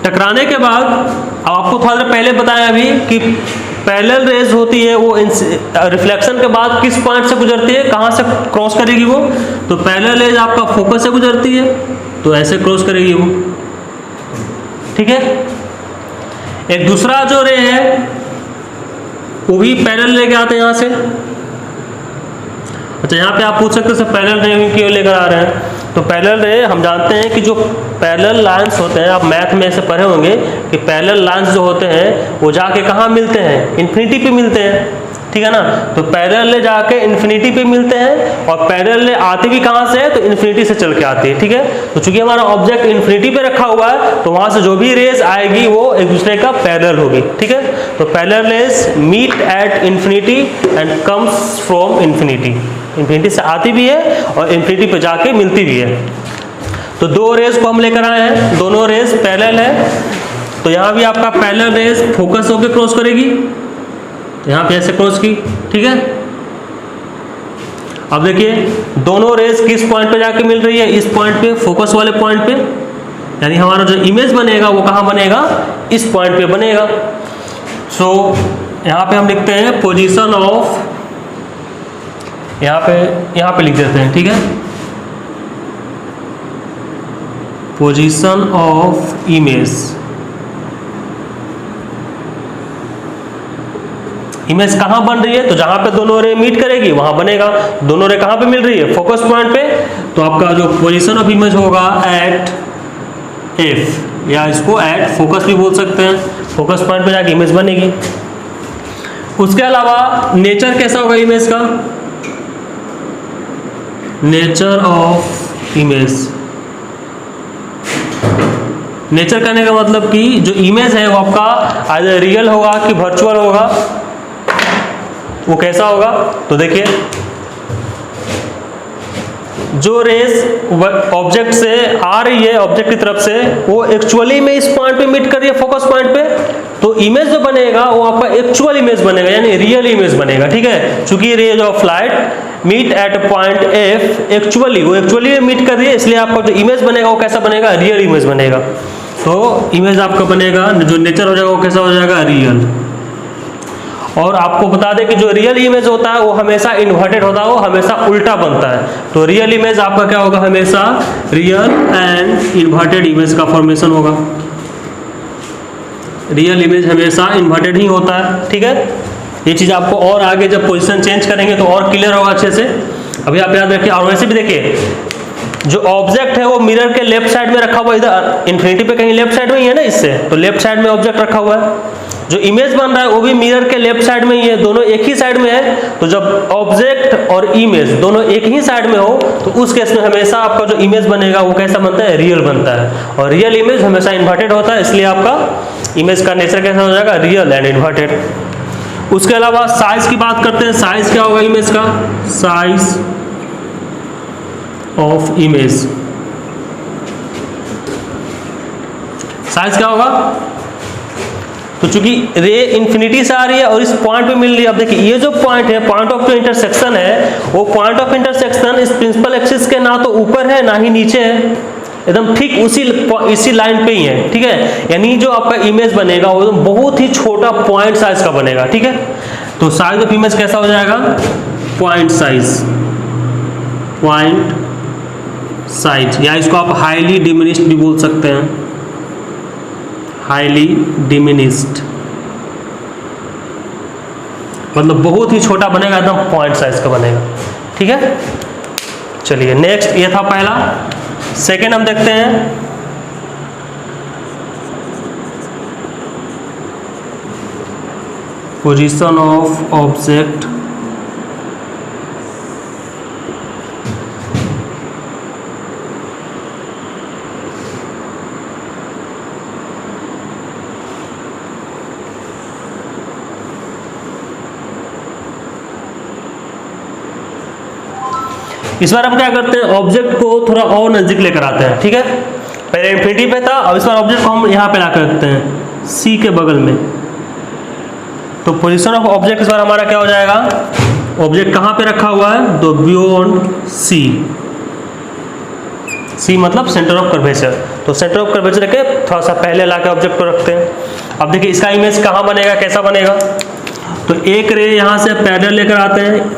टकराने के बाद आपको थोड़ा देर पहले बताया अभी कि पैरेलल रेज होती है वो रिफ्लेक्शन के बाद किस पॉइंट से गुजरती है, कहाँ से क्रॉस करेगी वो। तो पैरेलल रेज आपका फोकस से गुजरती है तो ऐसे क्रॉस करेगी वो, ठीक है। एक दूसरा जो रे है वो भी पैरेलल लेके आते हैं यहाँ से। अच्छा, यहाँ पे आप पूछ सकते हैं पैरेलल रे क्यों लेकर आ रहे हैं। तो पैरेलल रे हम जानते हैं कि जो पैरेलल लाइंस होते हैं, आप मैथ में से पढ़े होंगे कि पैरेलल लाइंस जो होते हैं वो जाके कहाँ मिलते हैं, इन्फिनिटी पे मिलते हैं, ठीक है ना। तो पैरेलल रे जाके इन्फिनिटी पे मिलते हैं और पैरेलल रे आती भी कहाँ से है, तो इन्फिनिटी से चल के आती है, ठीक है। तो चूंकि हमारा ऑब्जेक्ट इन्फिनिटी पे रखा हुआ है तो वहां से जो भी रेज आएगी वो एक दूसरे का पैरेलल होगी, ठीक है। तो parallel rays meet at infinity and comes from infinity. Infinity से आती भी है और इन्फिनिटी पे जाके मिलती भी है। तो 2 रेज को हम लेकर आए हैं, दोनों रेज पैरेलल है। तो यहाँ भी आपका पैरेलल रेज फोकस होकर क्रॉस करेगी, यहाँ पे ऐसे क्रॉस की, ठीक है। अब देखिए दोनों रेज किस पॉइंट पे जाके मिल रही है, इस पॉइंट पे, फोकस वाले पॉइंट पे। यानी हमारा जो इमेज बनेगा वो कहाँ बनेगा, इस पॉइंट पे बनेगा। सो यहाँ पे हम लिखते हैं पोजीशन ऑफ, यहाँ पे लिख देते हैं, ठीक है। Position of image. इमेज कहाँ बन रही है, तो जहां पे दोनों रे मीट करेगी वहां बनेगा। दोनों रे कहाँ पे मिल रही है, फोकस पॉइंट पे। तो आपका जो पोजीशन ऑफ इमेज होगा एट एफ, या इसको एट फोकस भी बोल सकते हैं। फोकस पॉइंट पे जाके इमेज बनेगी। उसके अलावा नेचर कैसा होगा इमेज का, नेचर ऑफ इमेज। नेचर कहने का मतलब कि जो इमेज है वो आपका आइदर रियल होगा कि वर्चुअल होगा। वो कैसा होगा, तो देखिए जो रेस ऑब्जेक्ट से आ रही है, ऑब्जेक्ट की तरफ से, वो एक्चुअली में इस पॉइंट पे मीट कर रही है, फोकस पॉइंट पे। तो इमेज जो बनेगा वो आपका एक्चुअल इमेज बनेगा, यानी रियल इमेज बनेगा, ठीक है। चूंकि rays of light meet at point F actually, वो एक्चुअली में मीट कर रही है, इसलिए आपका जो इमेज बनेगा वो कैसा बनेगा, रियल इमेज बनेगा। तो इमेज आपका बनेगा, जो नेचर हो जाएगा वो कैसा हो जाएगा, रियल। और आपको बता दें कि जो रियल इमेज होता है वो हमेशा इन्वर्टेड होता है, वो हमेशा उल्टा बनता है। तो रियल इमेज आपका क्या होगा, हमेशा रियल एंड इन्वर्टेड इमेज का फॉर्मेशन होगा। रियल इमेज हमेशा इन्वर्टेड ही होता है, ठीक है। ये चीज़ आपको और आगे जब पोजीशन चेंज करेंगे तो और क्लियर होगा अच्छे से। अभी आप याद रखिए। और वैसे भी देखिए जो ऑब्जेक्ट है वो मिरर के लेफ्ट साइड में रखा हुआ है, इधर इन्फिनिटी पे कहीं लेफ्ट साइड में ही है ना, इससे तो लेफ्ट साइड में ऑब्जेक्ट रखा हुआ है। जो इमेज बन रहा है वो भी मिरर के लेफ्ट साइड में ही है, दोनों एक ही साइड में है। तो जब ऑब्जेक्ट और इमेज दोनों एक ही साइड में हो तो उस केस में हमेशा आपका जो इमेज बनेगा वो कैसा बनता है, रियल बनता है। और रियल इमेज हमेशा इन्वर्टेड होता है, इसलिए आपका इमेज का नेचर कैसा हो जाएगा, रियल एंड इन्वर्टेड। उसके अलावा साइज की बात करते हैं। साइज क्या होगा इमेज का, साइज ऑफ इमेज, साइज क्या होगा? तो चूंकि रे इन्फिनिटी से आ रही है और इस पॉइंट पे मिल रही है, अब देखिए ये जो पॉइंट है, पॉइंट ऑफ जो इंटरसेक्शन है, वो पॉइंट ऑफ इंटरसेक्शन इस प्रिंसिपल एक्सिस के ना तो ऊपर है ना ही नीचे है, एकदम ठीक इसी लाइन पे ही है, ठीक है। यानी जो आपका इमेज बनेगा वो बहुत ही छोटा पॉइंट साइज का बनेगा, ठीक है। तो साइज ऑफ इमेज कैसा हो जाएगा? पॉइंट साइज, या इसको आप हाईली डिमिनिश्ड भी बोल सकते हैं, हाईली डिमिनिश्ड मतलब बहुत ही छोटा बनेगा, एकदम पॉइंट साइज का बनेगा, ठीक है। चलिए नेक्स्ट, ये था पहला। सेकेंड हम देखते हैं, पोजीशन ऑफ ऑब्जेक्ट इस बार हम क्या करते हैं, ऑब्जेक्ट को थोड़ा और नजदीक लेकर आते हैं, ठीक है। पहले इन्फिनिटी पे था, अब इस बार ऑब्जेक्ट को हम यहाँ पे लाकर रखते हैं सी के बगल में। तो पोजीशन ऑफ ऑब्जेक्ट इस बार हमारा क्या हो जाएगा? ऑब्जेक्ट कहाँ पे रखा हुआ है? तो बियॉन्ड सी मतलब सेंटर ऑफ कर्वेचर। तो सेंटर ऑफ कर्वेचर के थोड़ा सा पहले लाके ऑब्जेक्ट को रखते हैं। अब देखिए इसका इमेज कहाँ बनेगा, कैसा बनेगा? तो एक रे यहाँ से पैरेलल लेकर आते हैं।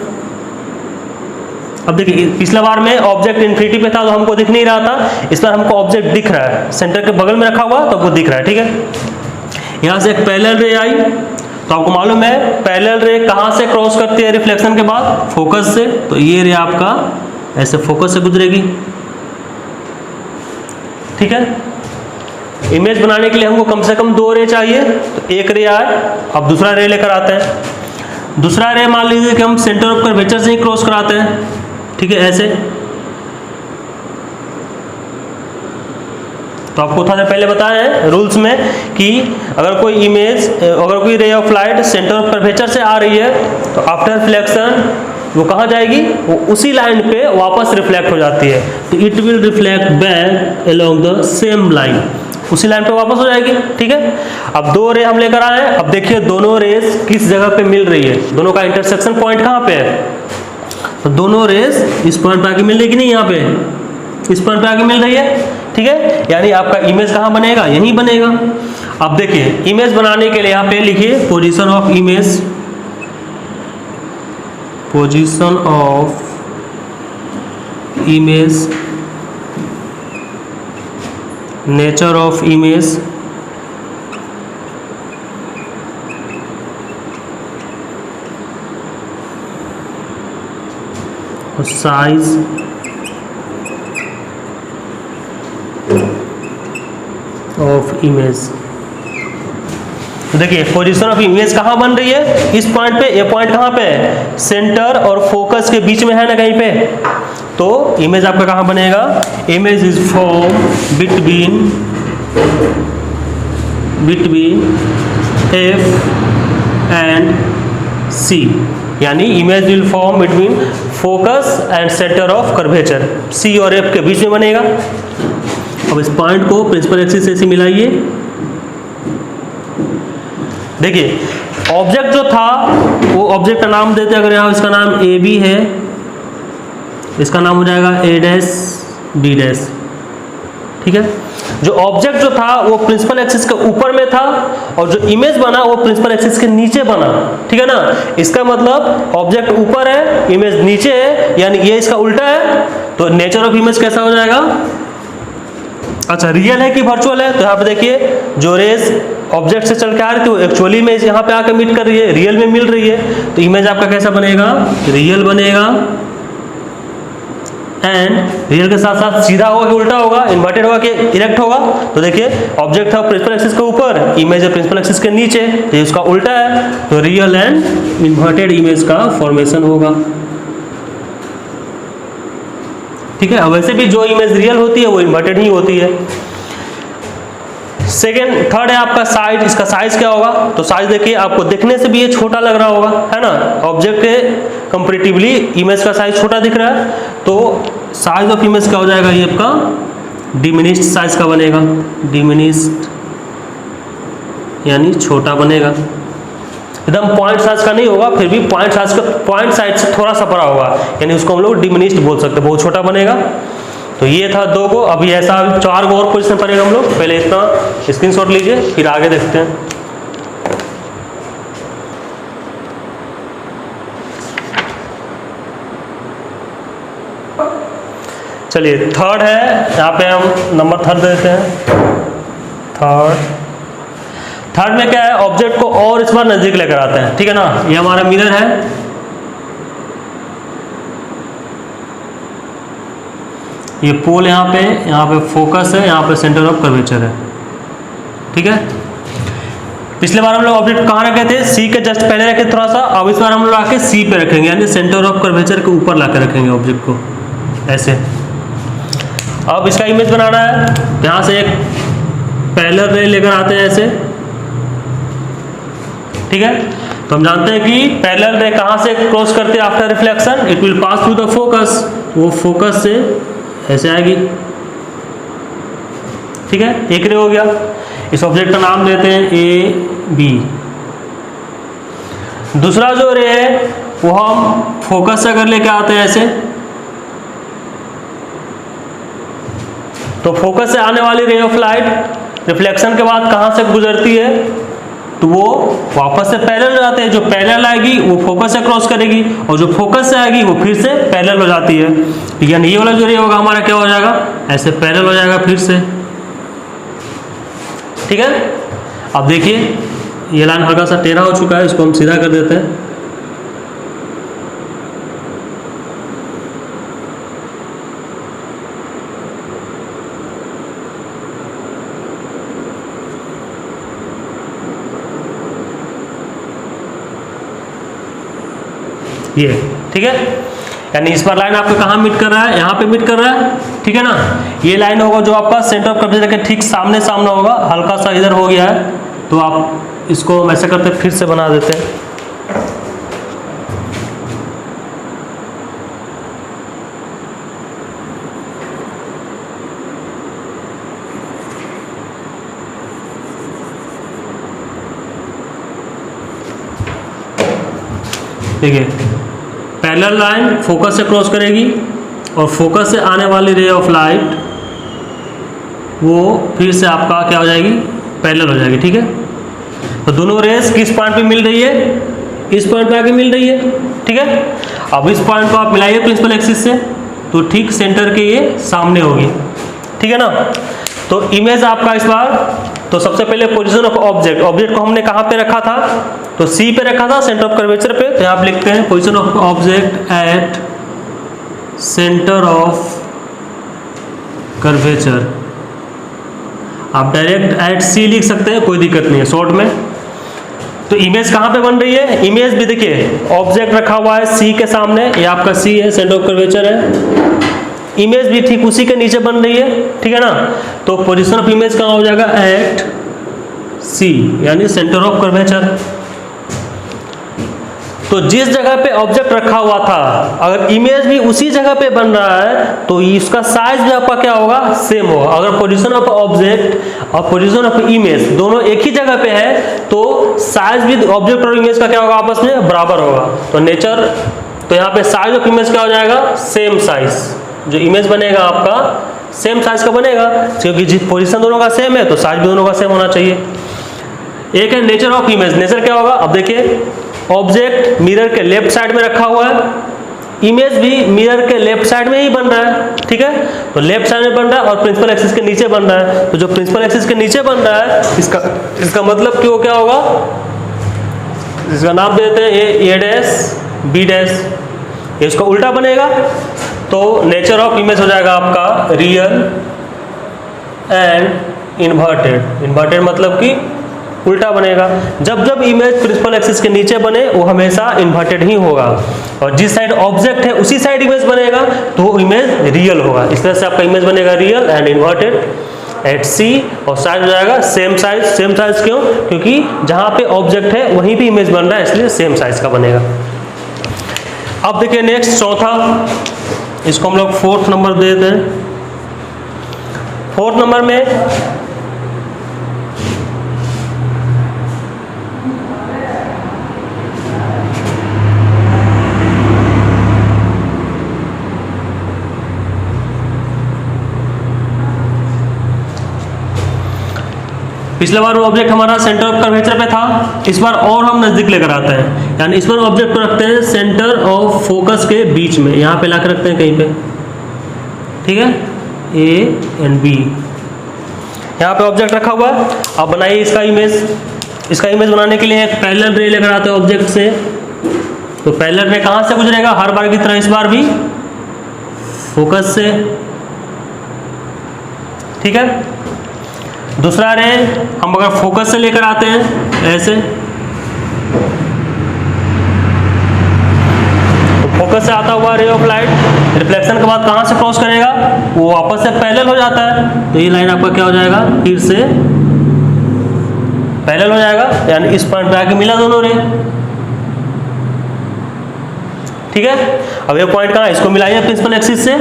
अब देखिए पिछला बार में ऑब्जेक्ट इन्फिनिटी पे था तो हमको दिख नहीं रहा था, इस बार हमको ऑब्जेक्ट दिख रहा है, सेंटर के बगल में रखा हुआ तो वो दिख रहा है, ठीक है। यहाँ से एक पैरेलल रे आई, तो आपको मालूम है पैरेलल रे कहाँ से क्रॉस करती है रिफ्लेक्शन के बाद? फोकस से। तो ये रे आपका ऐसे फोकस से गुजरेगी, ठीक है। इमेज बनाने के लिए हमको कम से कम 2 रे चाहिए, तो एक रे आए। अब दूसरा रे लेकर आते हैं। दूसरा रे मान लीजिए कि हम सेंटर ऑफ कर्वेचर से ही क्रॉस कराते हैं, ठीक है, ऐसे। तो आपको थोड़ा सा पहले बताया है रूल्स में कि अगर कोई इमेज, अगर कोई रे of light centre of curvature से आ रही है तो आफ्टर रिफ्लेक्शन वो कहाँ जाएगी? वो उसी लाइन पे वापस रिफ्लेक्ट हो जाती है। तो it will reflect back along the same line, उसी लाइन पे वापस हो जाएगी, ठीक है। अब 2 रे हम लेकर आए। अब देखिए दोनों रेस किस जगह पे मिल रही है, दोनों का इंटरसेक्शन पॉइंट कहाँ पे है? तो दोनों रेस इस पॉइंट पे आके मिल रही कि नहीं? यहाँ पे इस पॉइंट पे आके मिल रही है, ठीक है। यानी आपका इमेज कहाँ बनेगा? यहीं बनेगा। अब देखिए इमेज बनाने के लिए यहाँ पे लिखिए position of image, position of image, nature of image, size of image. देखिए पोजीशन ऑफ इमेज कहाँ बन रही है? इस पॉइंट पे। ये पॉइंट कहाँ पे है? सेंटर और फोकस के बीच में है ना कहीं पे। तो इमेज आपका कहाँ बनेगा? Image is form between F and C, यानी image will form between focus and centre of curvature, C और एफ के बीच में बनेगा। अब इस पॉइंट को प्रिंसिपल एक्सिस से ऐसे मिलाइए। देखिए ऑब्जेक्ट जो था वो ऑब्जेक्ट का नाम देते, अगर यहाँ इसका नाम ए बी है, इसका नाम हो जाएगा ए डैश बी डैश, ठीक है। जो ऑब्जेक्ट जो था वो प्रिंसिपल एक्सिस के ऊपर में था और जो इमेज बना वो प्रिंसिपल एक्सिस के नीचे बना, ठीक है ना। इसका मतलब ऑब्जेक्ट ऊपर है, इमेज नीचे है, यानी ये इसका उल्टा है। तो नेचर ऑफ इमेज कैसा हो जाएगा? अच्छा रियल है कि वर्चुअल है? तो यहाँ पे देखिए जो रेज ऑब्जेक्ट से चल के आ रही थी वो एक्चुअली में यहाँ पे आकर मीट कर रही है, रियल में मिल रही है। तो इमेज आपका कैसा बनेगा? रियल बनेगा। एंड रियल के साथ साथ सीधा होगा कि उल्टा होगा, इन्वर्टेड होगा कि इरेक्ट होगा? तो देखिए ऑब्जेक्ट था प्रिंसिपल एक्सिस के ऊपर, इमेज है प्रिंसिपल एक्सिस के नीचे, तो इसका उल्टा है। तो रियल एंड इन्वर्टेड इमेज का फॉर्मेशन होगा, ठीक है। अब वैसे भी जो इमेज रियल होती है वो इन्वर्टेड ही होती है। थर्ड है आपका साइज। इसका साइज क्या होगा? तो साइज देखिए आपको दिखने से भी ये छोटा लग रहा होगा, है ना। ऑब्जेक्ट कंपेरेटिवली इमेज का साइज छोटा दिख रहा है, तो साइज ऑफ इमेज क्या हो जाएगा, ये आपका डिमिनिश्ड साइज का बनेगा, डिमिनिश्ड यानी छोटा बनेगा, एकदम पॉइंट साइज का नहीं होगा, फिर भी पॉइंट साइज से थोड़ा सा बड़ा होगा, यानी उसको हम लोग डिमिनिश्ड बोल सकते हैं, बहुत छोटा बनेगा। तो ये था 2 को, अभी ऐसा 4 को और पोजीशन पड़ेगा हम लोग, पहले इतना स्क्रीनशॉट लीजिए फिर आगे देखते हैं। चलिए थर्ड है, यहाँ पे हम नंबर 3 देते हैं। थर्ड में क्या है, ऑब्जेक्ट को और इस बार नजदीक लेकर आते हैं, ठीक है ना। ये हमारा मिरर है, ये पोल यहाँ पे फोकस है, यहाँ पे सेंटर ऑफ कर्वेचर है, ठीक है। पिछले बार हम लोग ऑब्जेक्ट कहाँ रखे थे, सी के जस्ट पहले रखे थोड़ा सा, अब इस बार हम लोग आके सी पे रखेंगे, यानी सेंटर ऑफ कर्वेचर के ऊपर लाकर रखेंगे ऑब्जेक्ट को, ऐसे। अब इसका इमेज बनाना है, यहाँ से एक पैरेलल रे लेकर आते हैं ऐसे, ठीक है। तो हम जानते हैं कि पैरेलल रे कहाँ से क्रॉस करते हैं after reflection, it will pass through the focus, वो फोकस से ऐसे आएगी, ठीक है। एक रे हो गया, इस ऑब्जेक्ट का नाम देते हैं ए बी। दूसरा जो रे है वो हम फोकस से अगर लेके आते हैं ऐसे, तो फोकस से आने वाली रे ऑफ लाइट रिफ्लेक्शन के बाद कहाँ से गुजरती है, तो वो वापस से पैरेलल हो जाते हैं, जो पैरेलल आएगी वो फोकस से क्रॉस करेगी, और जो फोकस से आएगी वो फिर से पैरेलल हो जाती है, यानी ये वाला जो रे होगा हमारा क्या हो जाएगा, ऐसे पैरेलल हो जाएगा फिर से, ठीक है। अब देखिए ये लाइन हल्का सा टेढ़ा हो चुका है, इसको हम सीधा कर देते हैं। ये ठीक है, यानी इस बार लाइन आपको कहाँ मीट कर रहा है, यहाँ पे मीट कर रहा है, ठीक है ना। ये लाइन होगा जो आपका सेंटर ऑफ कर्वेचर के ठीक सामने होगा, हल्का सा इधर हो गया है, तो आप इसको ऐसे करते फिर से बना देते हैं। ठीक है, पैरेलल लाइन फोकस से क्रॉस करेगी, और फोकस से आने वाली रे ऑफ लाइट वो फिर से आपका क्या हो जाएगी, पैरेलल हो जाएगी, ठीक है। तो दोनों रेस किस पॉइंट पे मिल रही है, इस पॉइंट पे आके मिल रही है, ठीक है। अब इस पॉइंट को आप मिलाइए प्रिंसिपल एक्सिस से, तो ठीक सेंटर के ये सामने होगी, ठीक है ना। तो इमेज आपका इस बार, तो सबसे पहले पोजीशन ऑफ ऑब्जेक्ट, ऑब्जेक्ट को हमने कहाँ पे रखा था, तो सी पे रखा था, सेंटर ऑफ कर्वेचर पे। तो यहाँ आप लिखते हैं position of object at centre of curvature, आप डायरेक्ट एट सी लिख सकते हैं, कोई दिक्कत नहीं है शॉर्ट में। तो इमेज कहाँ पे बन रही है, इमेज भी देखिए ऑब्जेक्ट रखा हुआ है सी के सामने, ये आपका सी है, सेंटर ऑफ कर्वेचर है, इमेज भी ठीक उसी के नीचे बन रही है, ठीक है ना। तो पोजीशन ऑफ इमेज कहाँ हो जाएगा, एट सी, यानी सेंटर ऑफ कर्वेचर। तो जिस जगह पे ऑब्जेक्ट रखा हुआ था, अगर इमेज भी उसी जगह पे बन रहा है, तो इसका साइज भी आपका क्या होगा, सेम होगा। अगर पोजीशन ऑफ ऑब्जेक्ट और पोजीशन ऑफ इमेज दोनों एक ही जगह पे है, तो साइज भी ऑब्जेक्ट और इमेज का क्या होगा, आपस में बराबर होगा। तो नेचर, तो यहाँ पे साइज ऑफ इमेज क्या हो जाएगा, सेम साइज, जो इमेज बनेगा आपका सेम साइज का बनेगा, क्योंकि जिस पोजीशन दोनों का सेम है तो साइज भी दोनों का सेम होना चाहिए। एक है नेचर ऑफ इमेज, नेचर क्या होगा, अब देखिए ऑब्जेक्ट मिरर के लेफ्ट साइड में रखा हुआ है, इमेज भी मिरर के लेफ्ट साइड में ही बन रहा है, ठीक है। तो लेफ्ट साइड में बन रहा है और प्रिंसिपल एक्सिस के नीचे बन रहा है, तो जो प्रिंसिपल एक्सिस के नीचे बन रहा है, इसका मतलब कि वो क्या होगा, इसका नाम देते हैं ए डैश बी डैश, इसका उल्टा बनेगा। तो नेचर ऑफ इमेज हो जाएगा आपका रियल एंड इन्वर्टेड, इन्वर्टेड मतलब कि उल्टा बनेगा। जब जब इमेज प्रिंसिपल एक्सिस के नीचे बने वो हमेशा इन्वर्टेड ही होगा, और जिस साइड ऑब्जेक्ट है उसी साइड इमेज बनेगा तो वो इमेज रियल होगा। इस तरह से आपका इमेज बनेगा रियल एंड इन्वर्टेड एट सी, और साइज हो जाएगा सेम साइज। सेम साइज क्यों, क्योंकि जहाँ पे ऑब्जेक्ट है वहीं भी इमेज बन रहा है, इसलिए सेम साइज का बनेगा। अब देखिए नेक्स्ट चौथा, इसको हम लोग 4th नंबर दे देते हैं। 4th नंबर में पिछले बार वो ऑब्जेक्ट हमारा सेंटर ऑफ कर्वेचर पे था, इस बार और हम नजदीक लेकर आते हैं, यानी इस बार ऑब्जेक्ट को रखते हैं सेंटर ऑफ फोकस के बीच में, यहाँ पे लाकर रखते हैं कहीं पे, ठीक है, A एंड B, यहाँ पे ऑब्जेक्ट रखा हुआ है। अब बनाइए इसका इमेज। इसका इमेज बनाने के लिए एक पैरेलल रे लेकर आते हैं ऑब्जेक्ट से। तो पैरेलल रे कहाँ से गुजरेगा, हर बार की तरह इस बार भी फोकस से, ठीक है। दूसरा रे हम अगर फोकस से लेकर आते हैं ऐसे, तो फोकस से आता हुआ रे ऑफ लाइट रिफ्लेक्शन के बाद कहां से क्रॉस करेगा, वो वापस से पैरेलल हो जाता है। तो ये लाइन आपका क्या हो जाएगा, फिर से पैरेलल हो जाएगा, यानी इस पॉइंट पे आके मिला दोनों रे, ठीक है। अब ये पॉइंट कहां, इसको मिलाइए प्रिंसिपल एक्सिस से,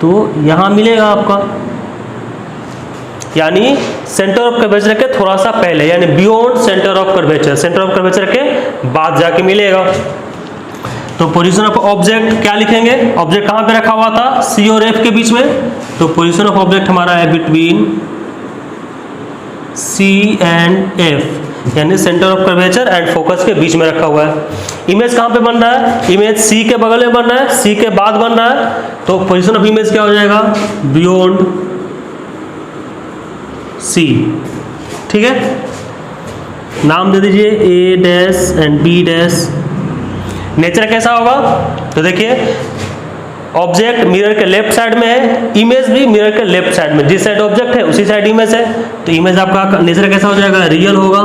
तो यहां मिलेगा आपका, यानी सेंटर ऑफ कर्वेचर के थोड़ा सा पहले, यानी beyond centre of curvature, centre of curvature के बाद जाके मिलेगा। तो पोजीशन ऑफ ऑब्जेक्ट क्या लिखेंगे, ऑब्जेक्ट कहां पे रखा हुआ था, सी और एफ के बीच में, तो पोजीशन ऑफ ऑब्जेक्ट हमारा है बिटवीन सी एंड एफ, यानी centre of curvature and focus के बीच में रखा हुआ है। इमेज कहां पे बन रहा है, इमेज सी के बगल में बन रहा है, सी के बाद बन रहा है, तो पोजीशन ऑफ इमेज क्या हो जाएगा, बियॉन्ड सी, ठीक है। नाम दे दीजिए A dash and B dash. Nature कैसा होगा, तो देखिए ऑब्जेक्ट मिरर के लेफ्ट साइड में है, इमेज भी मिरर के लेफ्ट साइड में, जिस साइड ऑब्जेक्ट है उसी साइड इमेज है, तो इमेज आपका नेचर कैसा हो जाएगा, रियल होगा।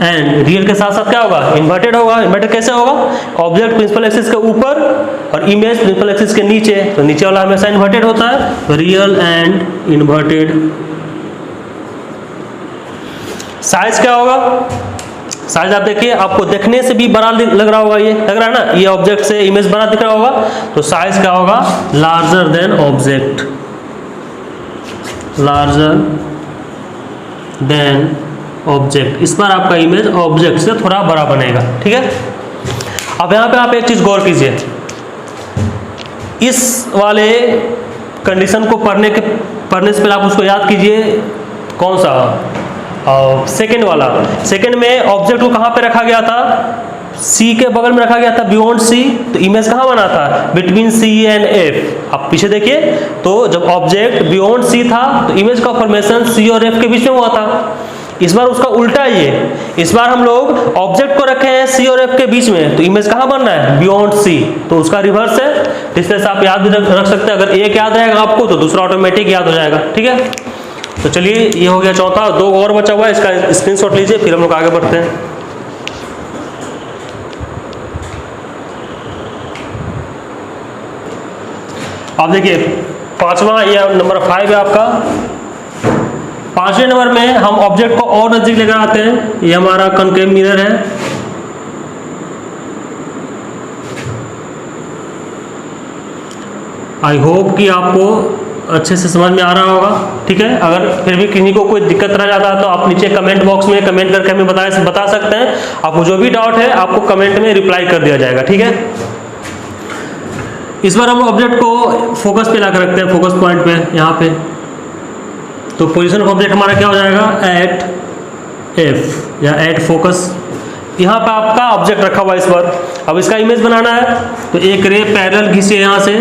एंड रियल के साथ साथ क्या होगा, इन्वर्टेड होगा। इन्वर्टेड कैसे होगा, ऑब्जेक्ट प्रिंसिपल एक्सिस के ऊपर और इमेज प्रिंसिपल एक्सिस के नीचे, तो नीचे वाला हमेशा इन्वर्टेड होता है, तो रियल एंड इन्वर्टेड। साइज क्या होगा, साइज आप देखिए, आपको देखने से भी बड़ा लग रहा होगा, ये लग रहा है ना, ये ऑब्जेक्ट से इमेज बड़ा दिख रहा होगा, तो साइज क्या होगा, larger than object, larger than object. इस बार आपका इमेज ऑब्जेक्ट से थोड़ा बड़ा बनेगा, ठीक है। अब यहाँ पे आप एक चीज गौर कीजिए, इस वाले कंडीशन को पढ़ने से पहले आप उसको याद कीजिए, कौन सा, सेकंड वाला। सेकंड में ऑब्जेक्ट को कहाँ पे रखा गया था, सी के बगल में रखा गया था, बियॉन्ड सी, तो इमेज कहाँ बना था, बिटवीन सी एंड एफ। आप पीछे देखिए, तो जब ऑब्जेक्ट बियॉन्ड सी था तो इमेज का फॉर्मेशन सी और एफ के बीच में हुआ था। इस बार उसका उल्टा ही है, इस बार हम लोग ऑब्जेक्ट को रखे हैं सी और एफ के बीच में, तो इमेज कहाँ बन रहा है, बियॉन्ड सी, तो उसका रिवर्स है। इस तरह से आप याद रख सकते हैं, अगर एक याद रहेगा आपको तो दूसरा ऑटोमेटिक याद हो जाएगा, ठीक है। तो चलिए ये हो गया चौथा, दो और बचा हुआ है, इसका स्क्रीनशॉट लीजिए, फिर हम लोग आगे बढ़ते हैं। आप देखिए पांचवा, या नंबर 5 है आपका। 5वें नंबर में हम ऑब्जेक्ट को और नजदीक लेकर आते हैं, ये हमारा कनकेव मिरर है। आई होप कि आपको अच्छे से समझ में आ रहा होगा, ठीक है। अगर फिर भी किसी को कोई दिक्कत रह जाता है तो आप नीचे कमेंट बॉक्स में कमेंट करके हमें बता सकते हैं। आपको जो भी डाउट है आपको कमेंट में रिप्लाई कर दिया जाएगा, ठीक है। इस बार हम ऑब्जेक्ट को फोकस पे लाकर रखते हैं, फोकस पॉइंट पे, यहाँ पे। तो पोजीशन ऑफ ऑब्जेक्ट हमारा क्या हो जाएगा, एट एफ या एट फोकस। यहाँ पे आपका ऑब्जेक्ट रखा हुआ है इस बार। अब इसका इमेज बनाना है, तो एक रे पैरेलल घिसे यहाँ से,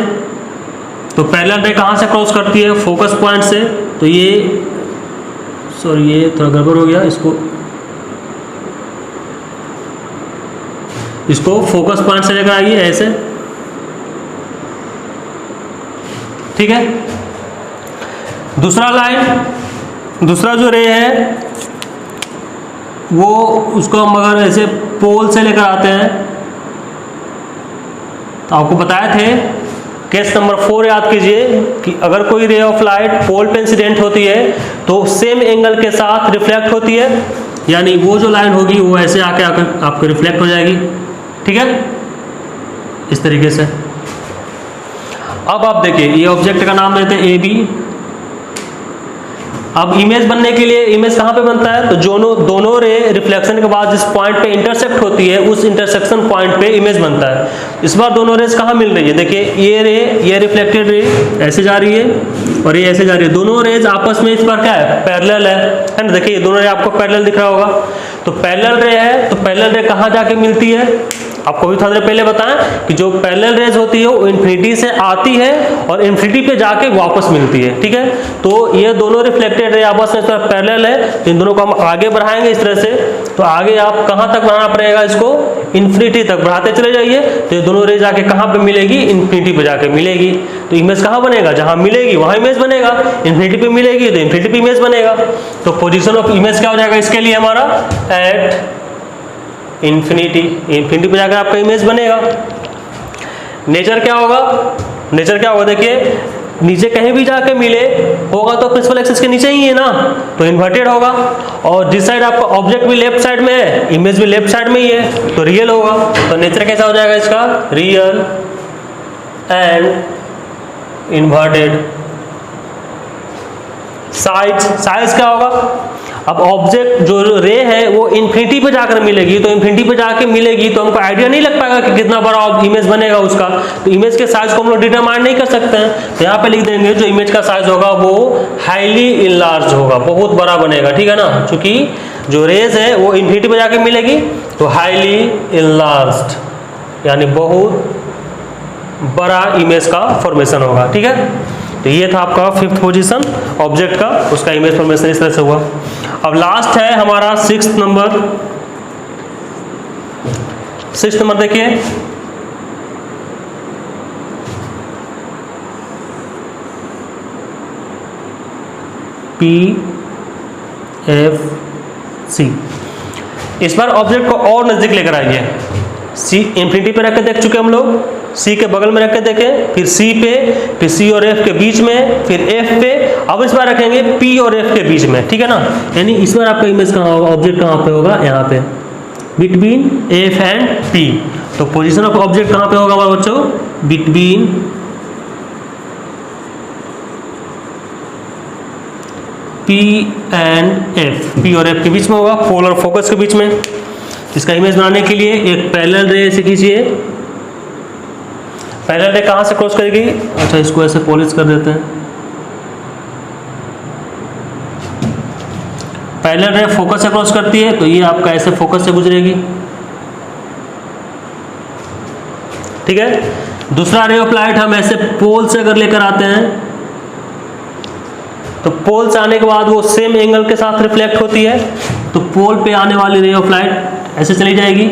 तो पैरेलल रे कहाँ से क्रॉस करती है, फोकस पॉइंट से। तो ये सॉरी ये थोड़ा गड़बड़ हो गया, इसको फोकस पॉइंट से लेकर आइए ऐसे, ठीक है। दूसरा जो रे है वो उसको हम अगर ऐसे पोल से लेकर आते हैं, तो आपको बताए थे केस नंबर 4 याद कीजिए कि अगर कोई रे ऑफ लाइट पोल पे इंसिडेंट होती है तो सेम एंगल के साथ रिफ्लेक्ट होती है, यानी वो जो लाइन होगी वो ऐसे आके आपको रिफ्लेक्ट हो जाएगी, ठीक है, इस तरीके से। अब आप देखिए ये ऑब्जेक्ट का नाम देते हैं ए बी। अब इमेज बनने के लिए इमेज कहाँ पे बनता है, तो दोनों रे रिफ्लेक्शन के बाद जिस पॉइंट पे इंटरसेक्ट होती है उस इंटरसेक्शन पॉइंट पे इमेज बनता है। इस बार दोनों रेज कहाँ मिल रही है, देखिए ये रे, ये रिफ्लेक्टेड रे ऐसे जा रही है और ये ऐसे जा रही है। दोनों रेज आपस में इस बार क्या है, पैरेलल है ना। देखिए ये दोनों रे आपको पैरेलल दिख रहा होगा। तो पैरेलल रे है, तो पैरेलल रे कहाँ जाके मिलती है, आपको भी थोड़ा देर पहले बताएं कि जो पैरेलल रेज होती है वो इन्फिनिटी से आती है और इन्फिनिटी पे जाके वापस मिलती है। ठीक है, तो ये दोनों रिफ्लेक्टेड रे आपस में पैरेलल है, तो इन दोनों को हम आगे बढ़ाएंगे इस तरह से। तो आगे आप कहाँ तक बढ़ाना पड़ेगा, इसको इन्फिनिटी तक बढ़ाते चले जाइए। तो ये दोनों रे जाके कहाँ पे मिलेगी, इन्फिनिटी पे जाके मिलेगी। तो इमेज कहाँ बनेगा, जहाँ मिलेगी वहाँ इमेज बनेगा। इन्फिनिटी पे मिलेगी तो इन्फिनिटी पे इमेज बनेगा। तो पोजिशन ऑफ इमेज क्या हो जाएगा इसके लिए हमारा, एट इन्फिनिटी। इन्फिनिटी पे जाकर आपका इमेज बनेगा। नेचर क्या होगा, नेचर क्या होगा, देखिए नीचे कहीं भी जाके मिले होगा तो प्रिंसिपल एक्सिस के नीचे ही है ना, तो इन्वर्टेड होगा। और जिस साइड आपका ऑब्जेक्ट भी लेफ्ट साइड में है, इमेज भी लेफ्ट साइड में ही है, तो रियल होगा। तो नेचर कैसा हो जाएगा इसका, रियल एंड इन्वर्टेड। साइज क्या होगा, अब ऑब्जेक्ट जो रे है वो इन्फिनिटी पे जाकर मिलेगी, तो इन्फिनिटी पे जाके मिलेगी तो हमको आइडिया नहीं लग पाएगा कि कितना बड़ा इमेज बनेगा उसका। तो इमेज के साइज को हम लोग डिटरमाइन नहीं कर सकते हैं। तो यहाँ पे लिख देंगे जो इमेज का साइज होगा वो हाईली इनलार्ज होगा, बहुत बड़ा बनेगा। ठीक है ना, क्योंकि जो रेज है वो इन्फिनिटी पे जाके मिलेगी तो हाईली इनलार्ज्ड, यानी बहुत बड़ा इमेज का फॉर्मेशन होगा। ठीक है, तो ये था आपका फिफ्थ पोजीशन ऑब्जेक्ट का, उसका इमेज फॉर्मेशन इस तरह से हुआ। अब लास्ट है हमारा सिक्स्थ नंबर। सिक्स्थ नंबर देखिए, पी एफ सी। इस बार ऑब्जेक्ट को और नजदीक लेकर आइए। सी इन्फिनिटी पे रख के देख चुके हम लोग, सी के बगल में रख के देखें, फिर सी पे, फिर सी और एफ के बीच में, फिर एफ पे। अब इस बार रखेंगे पी और एफ के बीच में। ठीक है ना, यानी इस बार आपका इमेज कहाँ होगा, ऑब्जेक्ट कहाँ पे होगा, यहाँ पे बिटवीन एफ एंड पी। तो पोजीशन ऑफ ऑब्जेक्ट कहाँ पे होगा हमारे बच्चों, between P and F, P और एफ के बीच में होगा, पोल और फोकस के बीच में। इसका इमेज बनाने के लिए एक पैरेलल रे से खींचिए। पैरेलल रे कहाँ से क्रॉस करेगी, अच्छा इसको ऐसे पॉलिश कर देते हैं। पैरेलल रे फोकस से क्रॉस करती है, तो ये आपका ऐसे फोकस से गुजरेगी। ठीक है, दूसरा रे ऑफ लाइट हम ऐसे पोल से अगर लेकर आते हैं, तो पोल से आने के बाद वो सेम एंगल के साथ रिफ्लेक्ट होती है, तो पोल पे आने वाली रे ऑफ लाइट ऐसे चली जाएगी।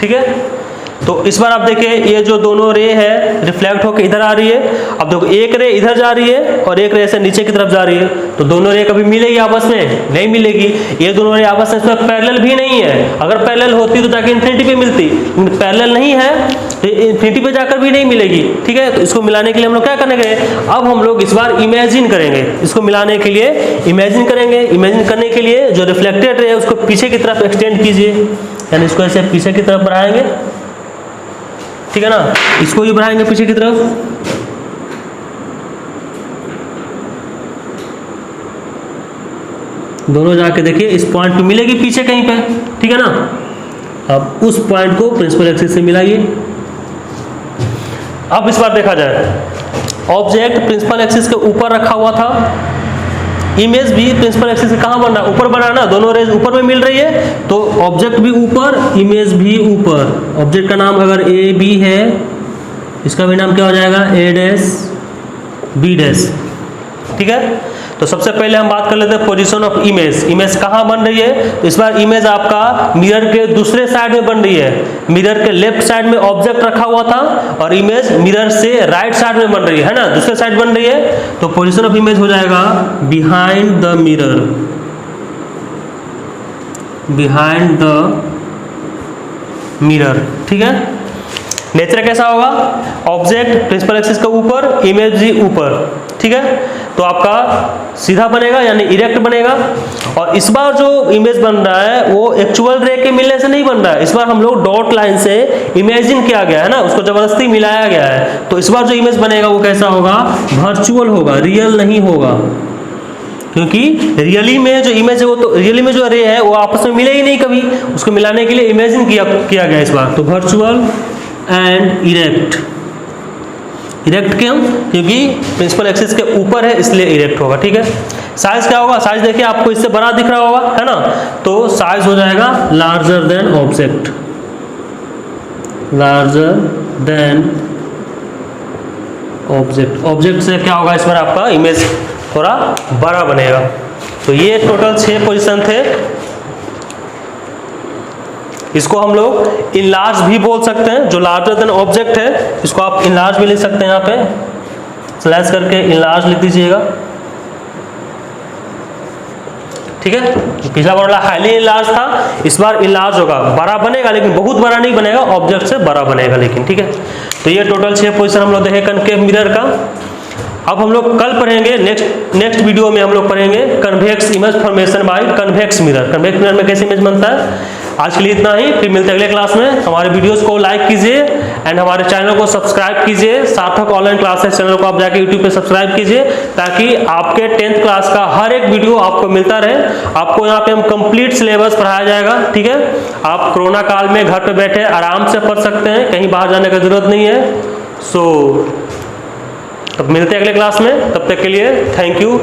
ठीक है, तो इस बार आप देखिए ये जो दोनों रे है रिफ्लेक्ट होकर इधर आ रही है। अब देखो एक रे इधर जा रही है और एक रे ऐसे नीचे की तरफ जा रही है, तो दोनों रे कभी मिलेगी आपस में, नहीं मिलेगी। ये दोनों रे आपस में इसमें पैरेलल भी नहीं है। अगर पैरेलल होती तो जाके इन्फिनिटी पे मिलती, पैरेलल नहीं है तो इन्फिनिटी पे जाकर भी नहीं मिलेगी। ठीक है, तो इसको मिलाने के लिए हम लोग क्या करेंगे, अब हम लोग इस बार इमेजिन करेंगे। इसको मिलाने के लिए इमेजिन करेंगे। इमेजिन करने के लिए जो रिफ्लेक्टेड रे है उसको पीछे की तरफ एक्सटेंड कीजिए, यानी इसको ऐसे पीछे की तरफ बढ़ाएंगे। ठीक है ना, इसको भी बढ़ाएंगे पीछे की तरफ। दोनों जाके देखिए इस पॉइंट पे मिलेगी पीछे कहीं पे। ठीक है ना, अब उस पॉइंट को प्रिंसिपल एक्सिस से मिलाइए। अब इस बार देखा जाए, ऑब्जेक्ट प्रिंसिपल एक्सिस के ऊपर रखा हुआ था, इमेज भी प्रिंसिपल एक्सिस से कहाँ बना, ऊपर बना ना, दोनों रेज ऊपर में मिल रही है, तो ऑब्जेक्ट भी ऊपर, इमेज भी ऊपर। ऑब्जेक्ट का नाम अगर ए बी है, इसका भी नाम क्या हो जाएगा, ए डैश बी डैश। ठीक है, तो सबसे पहले हम बात कर लेते हैं पोजीशन ऑफ इमेज। इमेज कहाँ बन रही है, तो इस बार इमेज आपका मिरर के दूसरे साइड में बन रही है। मिरर के लेफ्ट साइड में ऑब्जेक्ट रखा हुआ था और इमेज मिरर से राइट साइड में बन रही है ना, दूसरे साइड बन रही है। तो पोजीशन ऑफ इमेज हो जाएगा behind the mirror, behind the mirror. ठीक है, नेचर कैसा होगा, ऑब्जेक्ट प्रिंसिपल एक्सिस के ऊपर, इमेज भी ऊपर, ठीक है। तो आपका सीधा बनेगा यानी इरेक्ट बनेगा। और इस बार जो इमेज बन रहा है वो एक्चुअल रे के मिलने से नहीं बन रहा है, इस बार हम लोग डॉट लाइन से इमेजिन किया गया है ना, उसको जबरदस्ती मिलाया गया है। तो इस बार जो इमेज बनेगा वो कैसा होगा, वर्चुअल होगा, रियल नहीं होगा, क्योंकि रियली में जो इमेज है वो तो रियली में जो रे है वो आपस में मिले ही नहीं कभी, उसको मिलाने के लिए इमेजिन किया गया इस बार। तो वर्चुअल एंड इरेक्ट, इरेक्ट क्यों, क्योंकि प्रिंसिपल एक्सिस के ऊपर है इसलिए इरेक्ट होगा, ठीक है। साइज क्या होगा, साइज देखिए आपको इससे बड़ा दिख रहा होगा, है ना, तो साइज हो जाएगा larger than object, larger than object. Object से क्या होगा, इस बार आपका इमेज थोड़ा बड़ा बनेगा। तो ये टोटल 6 पोजीशन थे। इसको हम लोग इनलार्ज भी बोल सकते हैं, जो लार्जर देन ऑब्जेक्ट है इसको आप इनलार्ज भी लिख सकते हैं, यहाँ पे स्लैश करके इनलार्ज लिख दीजिएगा, ठीक है। पिछला बार वाला हाईली इनलार्ज था, इस बार इनलार्ज होगा, बड़ा बनेगा लेकिन बहुत बड़ा नहीं बनेगा, ऑब्जेक्ट से बड़ा बनेगा लेकिन, ठीक है। तो ये टोटल 6 पोजीशन हम लोग देखे कनकेव मिरर का। अब हम लोग कल पढ़ेंगे, नेक्स्ट वीडियो में हम लोग पढ़ेंगे convex image formation by convex mirror. Convex mirror में कैसे इमेज बनता है। आज के लिए इतना ही, फिर मिलते हैं अगले क्लास में। हमारे वीडियोस को लाइक कीजिए एंड हमारे चैनल को सब्सक्राइब कीजिए। सार्थक ऑनलाइन क्लासेस चैनल को आप जाके यूट्यूब पे सब्सक्राइब कीजिए, ताकि आपके 10th क्लास का हर एक वीडियो आपको मिलता रहे। आपको यहाँ पे हम कंप्लीट सिलेबस पढ़ाया जाएगा, ठीक है। आप कोरोना काल में घर पे बैठे आराम से पढ़ सकते हैं, कहीं बाहर जाने की जरूरत नहीं है। सो तब मिलते हैं अगले क्लास में, तब तक के लिए थैंक यू।